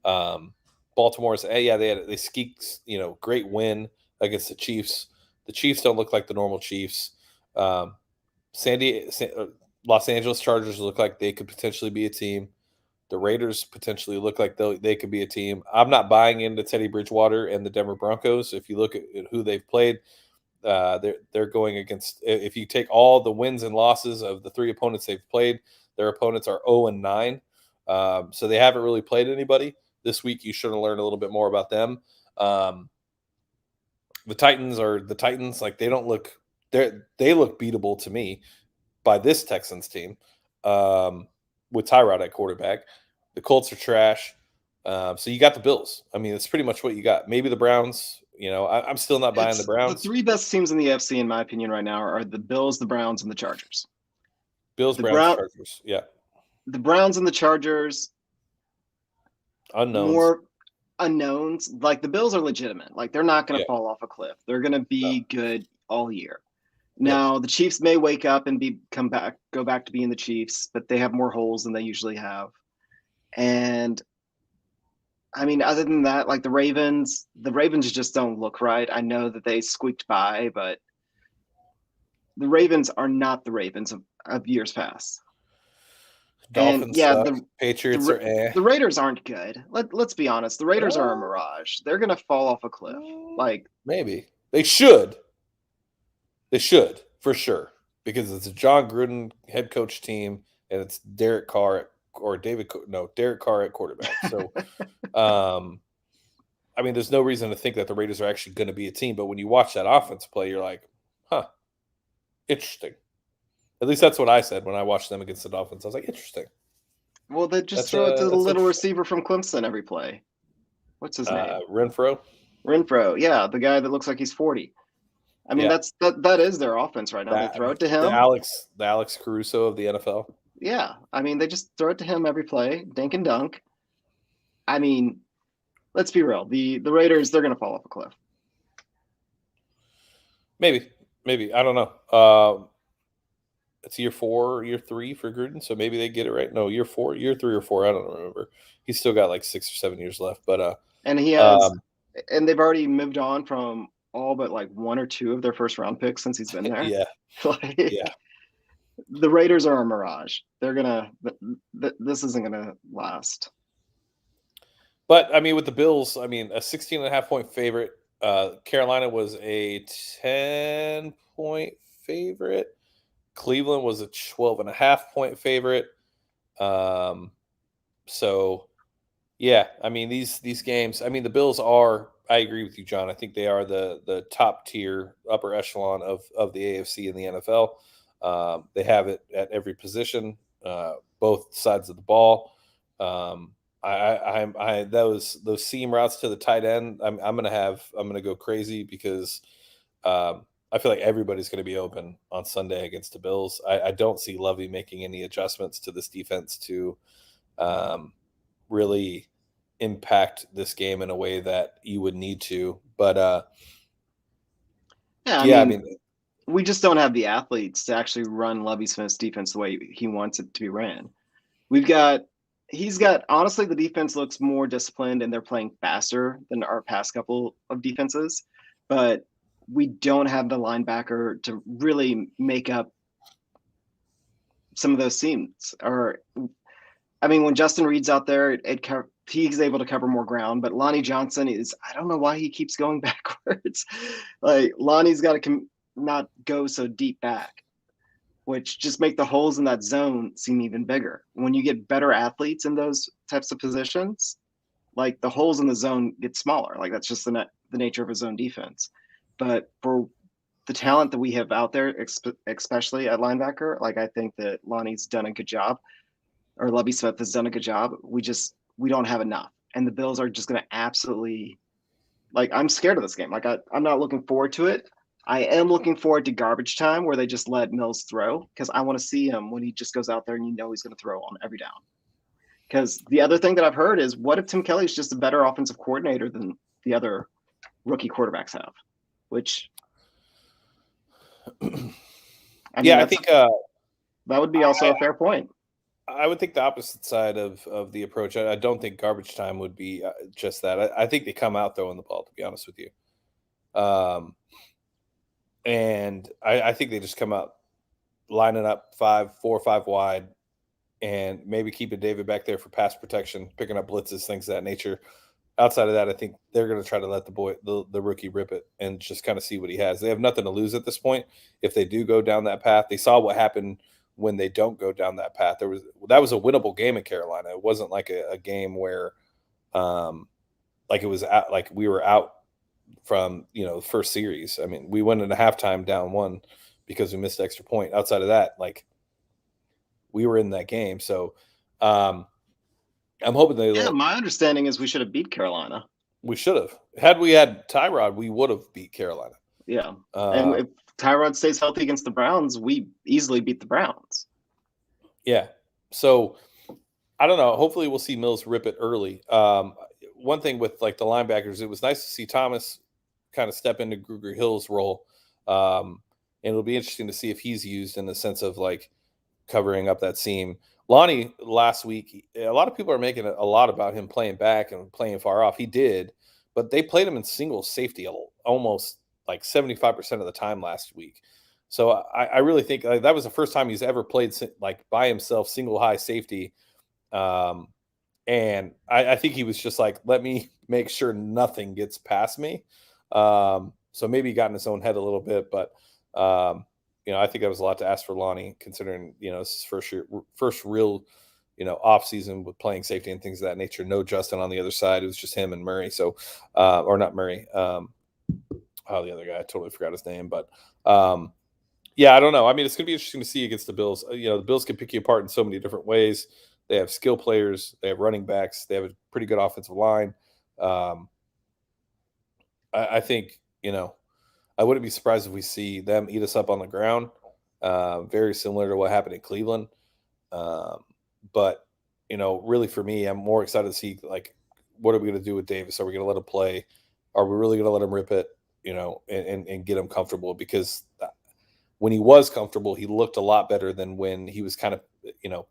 Baltimore's they squeaked, great win against the Chiefs. The Chiefs don't look like the normal Chiefs. Um, Los Angeles Chargers look like they could potentially be a team. The Raiders potentially look like they could be a team. I'm not buying into Teddy Bridgewater and the Denver Broncos. If you look at who they've played, they're going against. If you take all the wins and losses of the three opponents they've played, their opponents are 0-9. So they haven't really played anybody. This week you should have learned a little bit more about them. The Titans are the Titans. Like they don't look. They look beatable to me by this Texans team. With Tyrod at quarterback. The Colts are trash. So you got the Bills. I mean, it's pretty much what you got. Maybe the Browns. I'm still not buying the Browns. The three best teams in the AFC, in my opinion, right now are the Bills, the Browns, and the Chargers. Browns, Chargers. Yeah. The Browns and the Chargers. Unknowns. More unknowns. Like the Bills are legitimate. Like they're not going to fall off a cliff. They're going to be good all year. Now the Chiefs may wake up and go back to being the Chiefs, but they have more holes than they usually have. And I mean, other than that, like the Ravens just don't look right. I know that they squeaked by, but the Ravens are not the Ravens of years past. Dolphins the Patriots are The Raiders aren't good. Let's be honest. The Raiders are a mirage. They're going to fall off a cliff. Like maybe they should. They should, for sure, because it's a John Gruden head coach team, and it's Derek Carr at quarterback. So, I mean, there's no reason to think that the Raiders are actually going to be a team. But when you watch that offense play, you're like, huh, interesting. At least that's what I said when I watched them against the Dolphins. I was like, interesting. Well, they just throw it to the little receiver from Clemson every play. What's his name? Renfro, yeah, the guy that looks like he's 40. I mean, that is their offense right now. They throw it to him. The Alex Caruso of the NFL. Yeah. I mean, they just throw it to him every play, dink and dunk. I mean, let's be real. The Raiders, they're going to fall off a cliff. Maybe. I don't know. It's year 3 for Gruden, so maybe they get it right. No, year 3 or 4. I don't remember. He's still got like 6 or 7 years left, but and he has, and they've already moved on from all but like 1 or 2 of their first round picks since he's been there. Yeah. The Raiders are a mirage. This isn't gonna last. But I mean, with the Bills, I mean, a 16.5-point favorite. Carolina was a 10-point favorite. Cleveland was a 12.5-point favorite. So yeah, I mean these games. I mean the Bills are. I agree with you, John. I think they are the top tier, upper echelon of the AFC and the NFL. They have it at every position, both sides of the ball. Those seam routes to the tight end. I'm gonna go crazy because I feel like everybody's going to be open on Sunday against the Bills. I don't see Lovey making any adjustments to this defense to really impact this game in a way that you would need to. But I mean, we just don't have the athletes to actually run Lovie Smith's defense the way he wants it to be ran. Honestly, the defense looks more disciplined and they're playing faster than our past couple of defenses, but we don't have the linebacker to really make up some of those seams. When Justin Reed's out there, he's able to cover more ground, but Lonnie Johnson I don't know why he keeps going backwards. Like Lonnie's got to not go so deep back, which just make the holes in that zone seem even bigger. When you get better athletes in those types of positions, like the holes in the zone get smaller. Like that's just the nature of a zone defense. But for the talent that we have out there, especially at linebacker, like I think that Lonnie's done a good job, or Lovie Smith has done a good job. We don't have enough, and the Bills are just going to absolutely, like, I'm scared of this game. Like I'm not looking forward to it. I am looking forward to garbage time where they just let Mills throw because I want to see him when he just goes out there and he's going to throw on every down. Because the other thing that I've heard is, what if Tim Kelly's just a better offensive coordinator than the other rookie quarterbacks have? Which, I think that would be also a fair point. I would think the opposite side of the approach. I don't think garbage time would be just that. I think they come out throwing the ball, to be honest with you. And I think they just come out lining up 4 or 5 wide, and maybe keeping David back there for pass protection, picking up blitzes, things of that nature. Outside of that, I think they're going to try to let the rookie rip it and just kind of see what he has. They have nothing to lose at this point. If they do go down that path, they saw what happened when they don't go down that path. That was a winnable game in Carolina. It wasn't like a game where, like it was out, like we were out from the first series. I mean, we went into halftime down 1 because we missed the extra point. Outside of that, like we were in that game. So, I'm hoping they. Yeah, my understanding is we should have beat Carolina. We should have. Had we had Tyrod, we would have beat Carolina. Yeah, and if Tyrod stays healthy against the Browns, we easily beat the Browns. Yeah. So I don't know. Hopefully, we'll see Mills rip it early. One thing with like the linebackers, it was nice to see Thomas kind of step into Gruger Hill's role, and it'll be interesting to see if he's used in the sense of like covering up that seam. Lonnie last week, a lot of people are making a lot about him playing back and playing far off. He did, but they played him in single safety almost like 75% of the time last week. So I really think that was the first time he's ever played like by himself, single high safety. And I think he was just like, let me make sure nothing gets past me. So maybe he got in his own head a little bit, but I think that was a lot to ask for Lonnie, considering this is first real off season with playing safety and things of that nature. No Justin on the other side; it was just him and Murray. So, or not Murray. The other guy, I totally forgot his name. But I don't know. I mean, it's gonna be interesting to see against the Bills. The Bills can pick you apart in so many different ways. They have skill players. They have running backs. They have a pretty good offensive line. I think I wouldn't be surprised if we see them eat us up on the ground, very similar to what happened in Cleveland. But, really for me, I'm more excited to see, like, what are we going to do with Davis? Are we going to let him play? Are we really going to let him rip it, and get him comfortable? Because when he was comfortable, he looked a lot better than when he was kind of,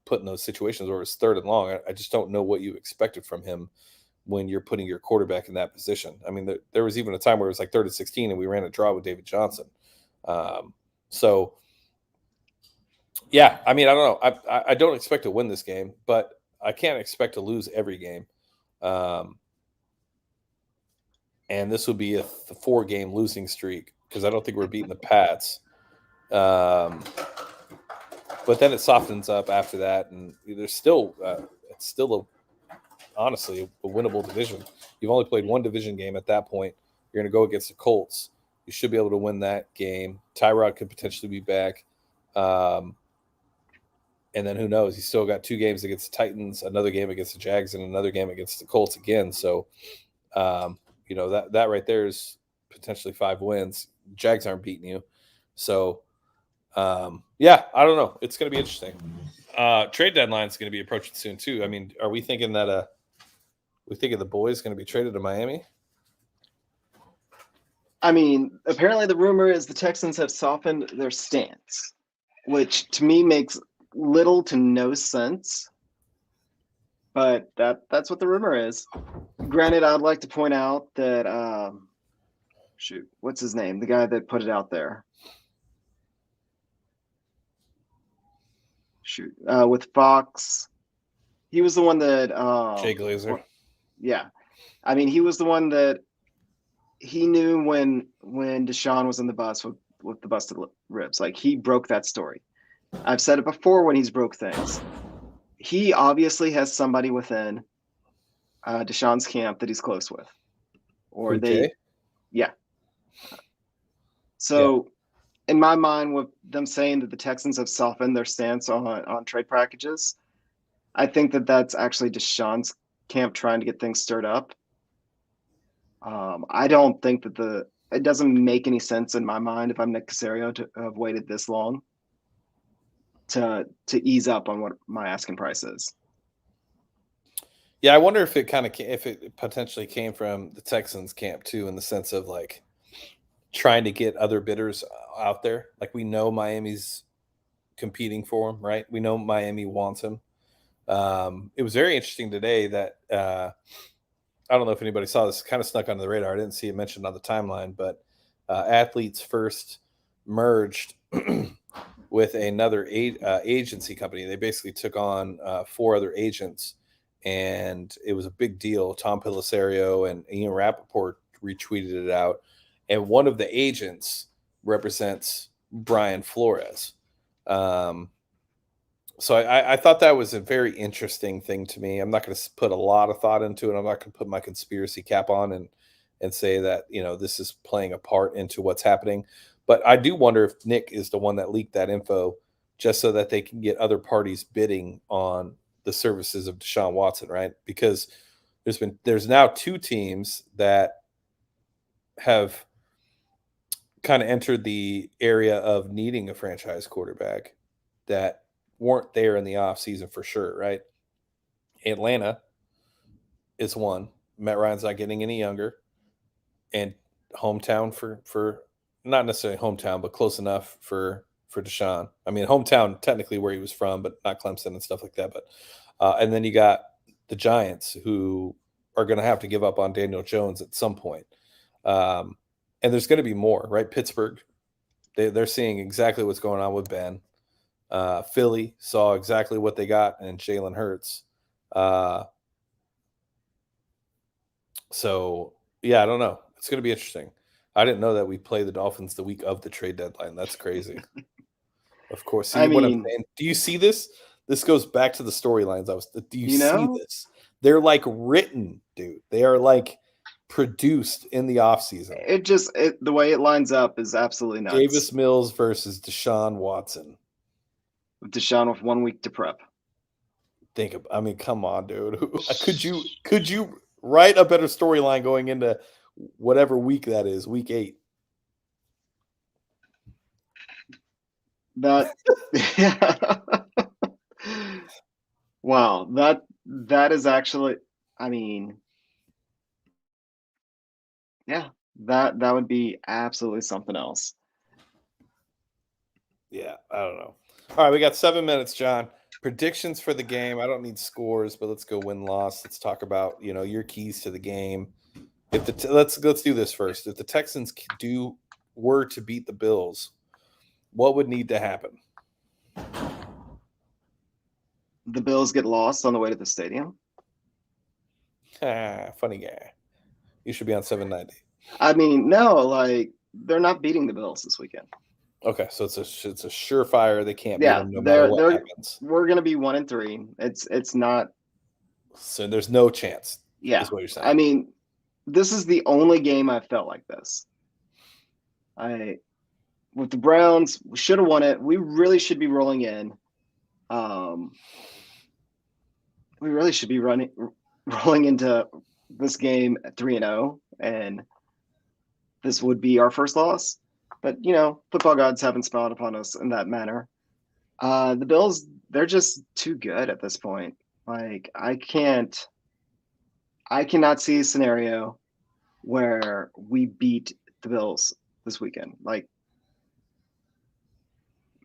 put in those situations where it was 3rd and long. I just don't know what you expected from him when you're putting your quarterback in that position. I mean, there was even a time where it was like 3rd and 16 and we ran a draw with David Johnson. So I mean, I don't know. I don't expect to win this game, but I can't expect to lose every game. And this would be a 4-game losing streak because I don't think we're beating the Pats. But then it softens up after that, and there's still it's still honestly a winnable division. You've only played 1 division game at that point. You're going to go against the Colts. You should be able to win that game. Tyrod could potentially be back. And then who knows? He's still got 2 games against the Titans, another game against the Jags, and another game against the Colts again. So, that right there is potentially 5 wins. Jags aren't beating you. So, I don't know. It's going to be interesting. Trade deadline is going to be approaching soon too. I mean, are we thinking that we thinking the boys going to be traded to Miami? I mean, apparently the rumor is the Texans have softened their stance, which to me makes little to no sense. But that's what the rumor is. Granted, I'd like to point out that what's his name? The guy that put it out there. With Fox, he was the one that Jay Glazer. Yeah, I mean, he was the one that he knew when Deshaun was in the bus with the busted ribs. Like, he broke that story. I've said it before when he's broke things. He obviously has somebody within Deshaun's camp that he's close with, or okay. So, in my mind, with them saying that the Texans have softened their stance on trade packages, I think that's actually Deshaun's camp trying to get things stirred up. I don't think that it doesn't make any sense in my mind if I'm Nick Caserio to have waited this long to ease up on what my asking price is. Yeah, I wonder if it potentially came from the Texans camp too, in the sense of like trying to get other bidders out there. Like we know Miami's competing for him, right? We know Miami wants him. It was very interesting today that I don't know if anybody saw this, kind of snuck under the radar. I didn't see it mentioned on the timeline, but Athletes First merged with another agency company. They basically took on 4 other agents, and it was a big deal. Tom Pellisario and Ian Rappaport retweeted it out, and one of the agents represents Brian Flores. So I thought that was a very interesting thing to me. I'm not going to put a lot of thought into it. I'm not going to put my conspiracy cap on and say that this is playing a part into what's happening. But I do wonder if Nick is the one that leaked that info just so that they can get other parties bidding on the services of Deshaun Watson, right? Because there's now 2 teams that have kind of entered the area of needing a franchise quarterback that weren't there in the offseason for sure, right? Atlanta is one. Matt Ryan's not getting any younger. And hometown for not necessarily hometown, but close enough for Deshaun. I mean, hometown technically where he was from, but not Clemson and stuff like that. But and then you got the Giants, who are going to have to give up on Daniel Jones at some point. And there's going to be more, right? Pittsburgh, they're seeing exactly what's going on with Ben. Philly saw exactly what they got in Jalen Hurts. So yeah, I don't know. It's going to be interesting. I didn't know that we play the Dolphins the week of the trade deadline. That's crazy. Of course. See what I'm saying? Do you see this? This goes back to the storylines. Do you see this? They're like written, dude. They are like produced in the offseason. The way it lines up is absolutely nuts. Davis Mills versus Deshaun Watson. Deshaun with 1 week to prep. Come on, dude. Could you write a better storyline going into whatever week that is, week 8? That wow, that is actually, yeah, that would be absolutely something else. Yeah, I don't know. All right, we got 7 minutes, John. Predictions for the game. I don't need scores, but let's go win-loss. Let's talk about your keys to the game. Let's do this first. If the Texans were to beat the Bills, what would need to happen? The Bills get lost on the way to the stadium. Funny guy. You should be on 790. No, they're not beating the Bills this weekend. Okay, so it's a surefire. They can't beat them no matter what happens. We're gonna be 1-3. It's not. So there's no chance. Yeah, is what you're saying. This is the only game I felt like this. With the Browns, we should have won it. We really should be rolling in. We really should be rolling into this game at 3-0, and this would be our first loss. But football gods haven't smiled upon us in that manner. The Bills, they're just too good at this point. I cannot see a scenario where we beat the Bills this weekend.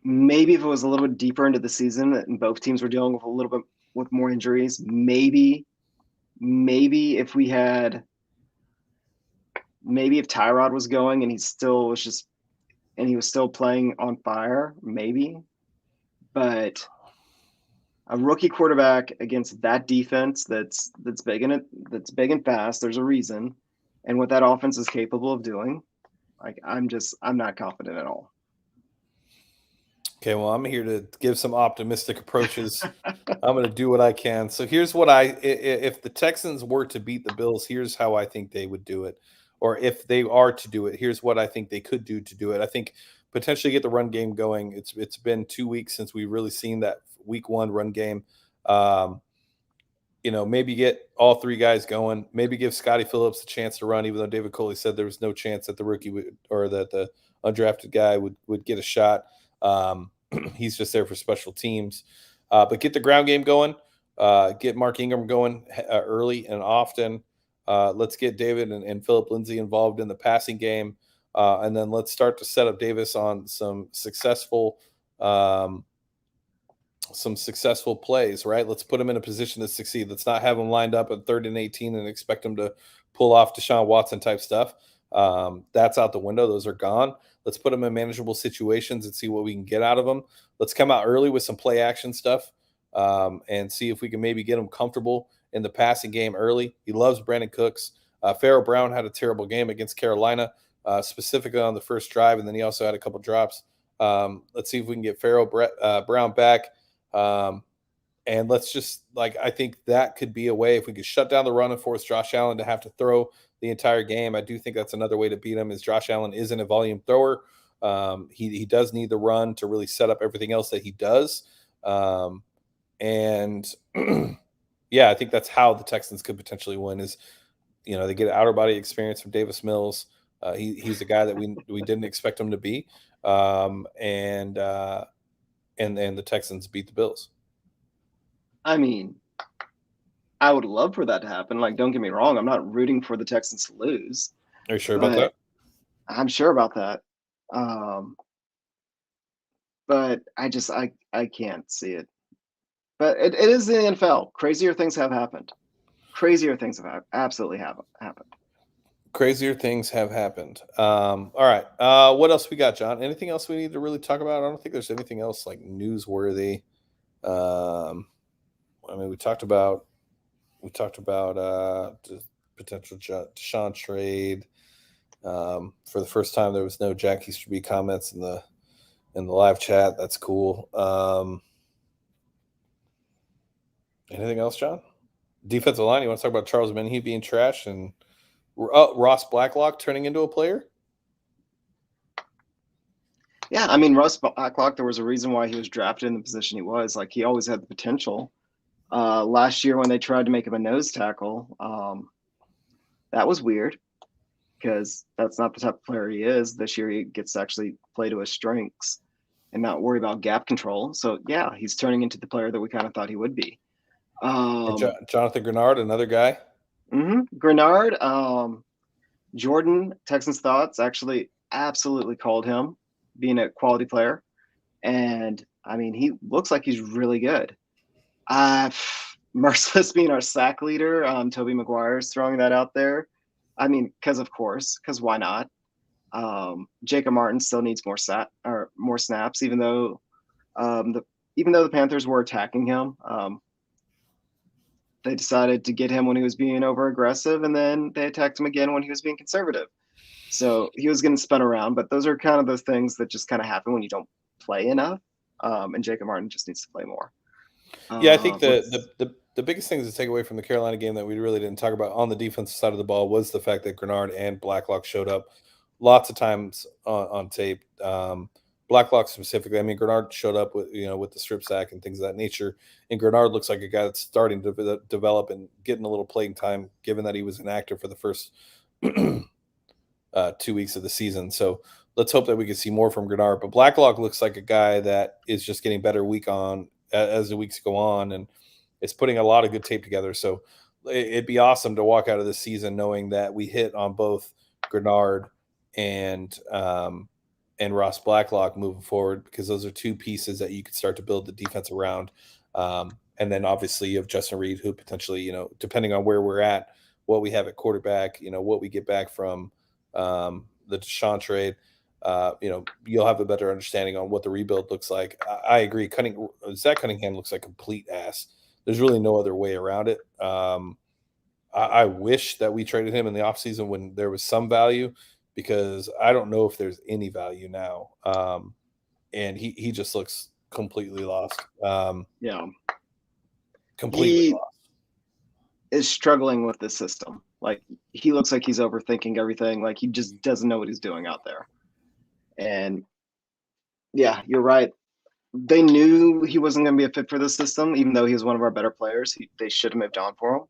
Maybe if it was a little bit deeper into the season and both teams were dealing with a little bit with more injuries, maybe if Tyrod was going and he was still playing on fire, maybe. But a rookie quarterback against that defense that's big and fast, there's a reason. And what that offense is capable of doing, I'm not confident at all. Okay, well, I'm here to give some optimistic approaches. I'm going to do what I can. So here's what if the Texans were to beat the Bills, here's how I think they would do it. Or if they are to do it, here's what I think they could do to do it. I think potentially get the run game going. It's been 2 weeks since we've really seen that week 1 run game. maybe get all three guys going. Maybe give Scotty Phillips a chance to run, even though David Culley said there was no chance that the rookie would, or that the undrafted guy would get a shot. He's just there for special teams. But get the ground game going. Get Mark Ingram going early and often. Let's get David and Philip Lindsay involved in the passing game. And then let's start to set up Davis on some successful plays, right? Let's put him in a position to succeed. Let's not have him lined up at 3rd and 18 and expect him to pull off Deshaun Watson type stuff. That's out the window. Those are gone. Let's put him in manageable situations and see what we can get out of him. Let's come out early with some play action stuff and see if we can maybe get him comfortable in the passing game early. He loves Brandon Cooks. Pharaoh Brown had a terrible game against Carolina, specifically on the first drive, and then he also had a couple drops. Let's see if we can get Pharaoh Brown back. And let's just I think that could be a way if we could shut down the run and force Josh Allen to have to throw the entire game. I do think that's another way to beat him is Josh Allen isn't a volume thrower. He does need the run to really set up everything else that he does. And yeah, I think that's how the Texans could potentially win is, they get outer body experience from Davis Mills. He's a guy that we didn't expect him to be. And the Texans beat the Bills. I mean, I would love for that to happen. Don't get me wrong. I'm not rooting for the Texans to lose. Are you sure about that? I'm sure about that. But I can't see it. But it is the NFL. Crazier things have happened. Crazier things have absolutely happened. Crazier things have happened. All right. What else we got, John? Anything else we need to really talk about? I don't think there's anything else newsworthy. We talked about the potential Deshaun trade. For the first time, there was no Jack Easterby comments in the live chat. That's cool. Anything else, John? Defensive line. You want to talk about Charles Menhe being trash and Ross Blacklock turning into a player? Yeah, Ross Blacklock, there was a reason why he was drafted in the position he was. He always had the potential. Last year when they tried to make him a nose tackle, that was weird because that's not the type of player he is. This year he gets to actually play to his strengths and not worry about gap control. So, yeah, he's turning into the player that we kind of thought he would be. Jonathan Grenard, another guy. Grenard, Jordan, Texans Thoughts actually absolutely called him being a quality player. And, he looks like he's really good. Merciless being our sack leader, Tobey Maguire's throwing that out there. Because why not? Jacob Martin still needs more snaps, even though the Panthers were attacking him. They decided to get him when he was being over aggressive, and then they attacked him again when he was being conservative. So he was getting spun around, but those are kind of those things that just kind of happen when you don't play enough. And Jacob Martin just needs to play more. Yeah, I think the biggest thing to take away from the Carolina game that we really didn't talk about on the defensive side of the ball was the fact that Grenard and Blacklock showed up lots of times on tape. Blacklock specifically, Grenard showed up with the strip sack and things of that nature. And Grenard looks like a guy that's starting to develop and getting a little playing time, given that he was inactive for the first 2 weeks of the season. So let's hope that we can see more from Grenard. But Blacklock looks like a guy that is just getting better week on as the weeks go on, and it's putting a lot of good tape together. So it'd be awesome to walk out of this season knowing that we hit on both Grenard and Ross Blacklock moving forward, because those are two pieces that you could start to build the defense around. And then obviously you have Justin Reed, who potentially, depending on where we're at, what we have at quarterback, what we get back from the Deshaun trade, you'll have a better understanding on what the rebuild looks like. I agree. Zach Cunningham looks like complete ass. There's really no other way around it. I wish that we traded him in the offseason when there was some value, because I don't know if there's any value now. And he just looks completely lost. Completely lost. Is struggling with the system. He looks like he's overthinking everything. He just doesn't know what he's doing out there. And yeah, you're right. they knew he wasn't going to be a fit for this system, even though he was one of our better players. They should have moved on for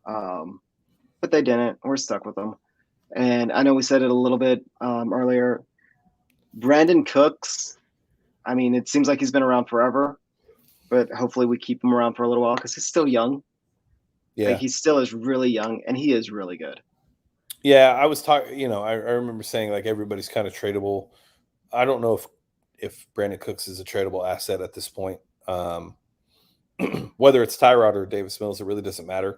him, but they didn't. We're stuck with him. And I know we said it a little bit earlier. Brandon Cooks, I mean, it seems like he's been around forever, but hopefully we keep him around for a little while because he's still young. Yeah. Like, he still is really young, and he is really good. Yeah, I was talking, I remember saying like everybody's kind of tradable. I don't know if Brandon Cooks is a tradable asset at this point. Whether it's Tyrod or Davis Mills, it really doesn't matter.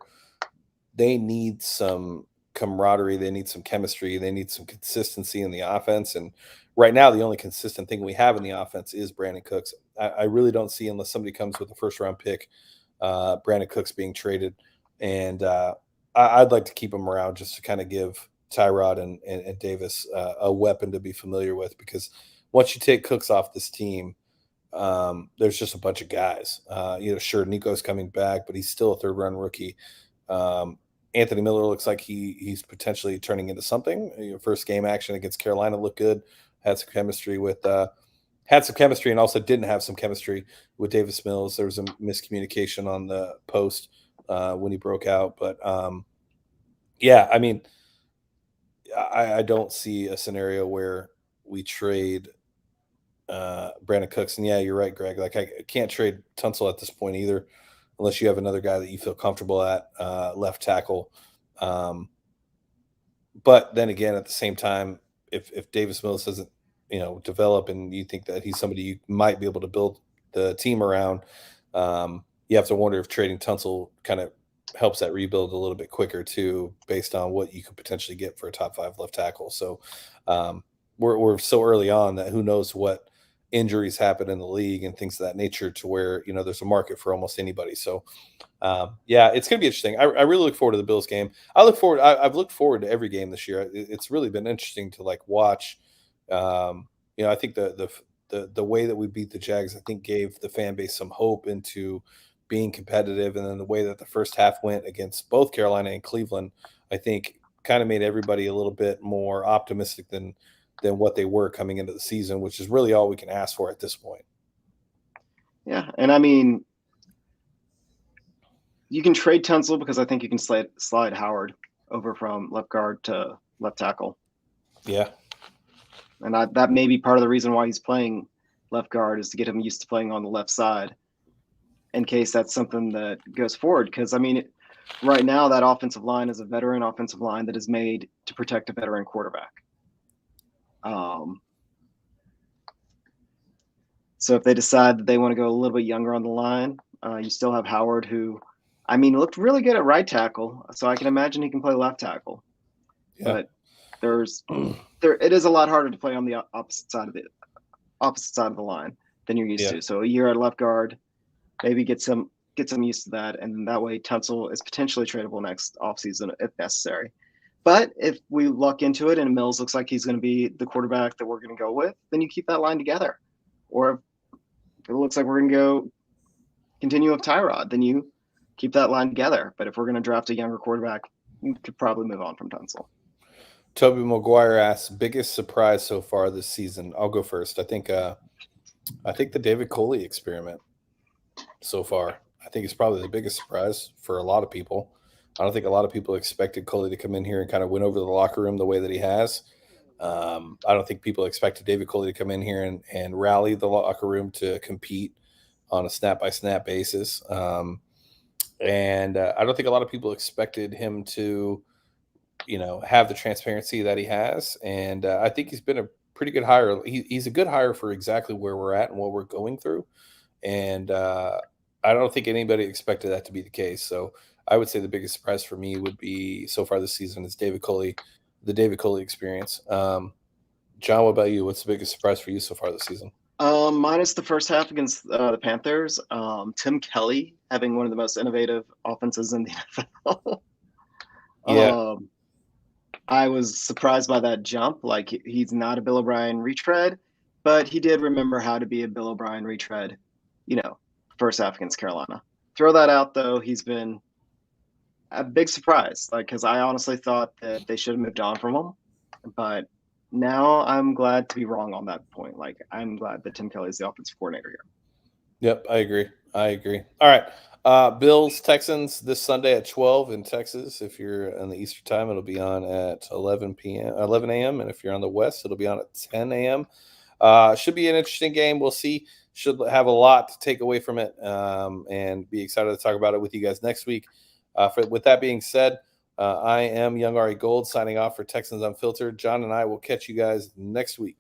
They need some camaraderie, they need some chemistry, they need some consistency in the offense. And right now, the only consistent thing we have in the offense is Brandon Cooks. I really don't see, unless somebody comes with a first round pick, Brandon Cooks being traded. And I'd like to keep him around just to kind of give Tyrod and Davis a weapon to be familiar with, because once you take Cooks off this team, there's just a bunch of guys. Sure, Nico's coming back, but he's still a third round rookie. Anthony Miller looks like he's potentially turning into something. First game action against Carolina looked good. Had some chemistry and also didn't have some chemistry with Davis Mills. There was a miscommunication on the post when he broke out. But yeah, I mean, I don't see a scenario where we trade Brandon Cooks. And yeah, you're right, Greg. Like, I can't trade Tunsil at this point either, unless you have another guy that you feel comfortable at left tackle. But then again, at the same time, if Davis Mills doesn't, develop, and you think that he's somebody you might be able to build the team around, you have to wonder if trading Tunsil kind of helps that rebuild a little bit quicker too, based on what you could potentially get for a top 5 left tackle. So we're so early on that who knows what injuries happen in the league and things of that nature, to where there's a market for almost anybody. So yeah, it's going to be interesting. I really look forward to the Bills game. I've looked forward to every game this year. It's really been interesting to like watch. I think the way that we beat the Jags, I think, gave the fan base some hope into being competitive, and then the way that the first half went against both Carolina and Cleveland, I think, kind of made everybody a little bit more optimistic than what they were coming into the season, which is really all we can ask for at this point. Yeah, and I mean, you can trade Tunsil because I think you can slide Howard over from left guard to left tackle. Yeah. And that may be part of the reason why he's playing left guard, is to get him used to playing on the left side, in case that's something that goes forward. Because, I mean, right now that offensive line is a veteran offensive line that is made to protect a veteran quarterback. So if they decide that they want to go a little bit younger on the line, you still have Howard, who, I mean, looked really good at right tackle. So I can imagine he can play left tackle. Yeah. But it is a lot harder to play on the opposite side of the line than you're used to. So a year at left guard, maybe get some used to that, and that way Tunsil is potentially tradable next offseason if necessary. But if we luck into it and Mills looks like he's going to be the quarterback that we're going to go with, then you keep that line together. Or if it looks like we're going to go continue with Tyrod, then you keep that line together. But if we're going to draft a younger quarterback, you could probably move on from Tunsil. Toby McGuire asks, biggest surprise so far this season. I'll go first. I think the David Culley experiment so far, I think, is probably the biggest surprise for a lot of people. I don't think a lot of people expected Culley to come in here and kind of win over the locker room the way that he has. I don't think people expected David Culley to come in here and rally the locker room to compete on a snap-by-snap basis. And I don't think a lot of people expected him to have the transparency that he has. And I think he's been a pretty good hire. He's a good hire for exactly where we're at and what we're going through. And I don't think anybody expected that to be the case. So I would say the biggest surprise for me would be so far this season is David Culley, the David Culley experience. John, what about you? What's the biggest surprise for you so far this season? Minus the first half against the Panthers, Tim Kelly having one of the most innovative offenses in the NFL. Yeah. I was surprised by that jump. Like, he's not a Bill O'Brien retread, but he did remember how to be a Bill O'Brien retread, first half against Carolina. Throw that out, though. He's been a big surprise, because I honestly thought that they should have moved on from him. But now I'm glad to be wrong on that point. Like, I'm glad that Tim Kelly is the offensive coordinator here. Yep, I agree. All right. Bills, Texans this Sunday at 12 in Texas. If you're on the Eastern time, it'll be on at 11 a.m. And if you're on the West, it'll be on at 10 a.m. Should be an interesting game. We'll see. Should have a lot to take away from it, and be excited to talk about it with you guys next week. With that being said, I am Young Ari Gold signing off for Texans Unfiltered. John and I will catch you guys next week.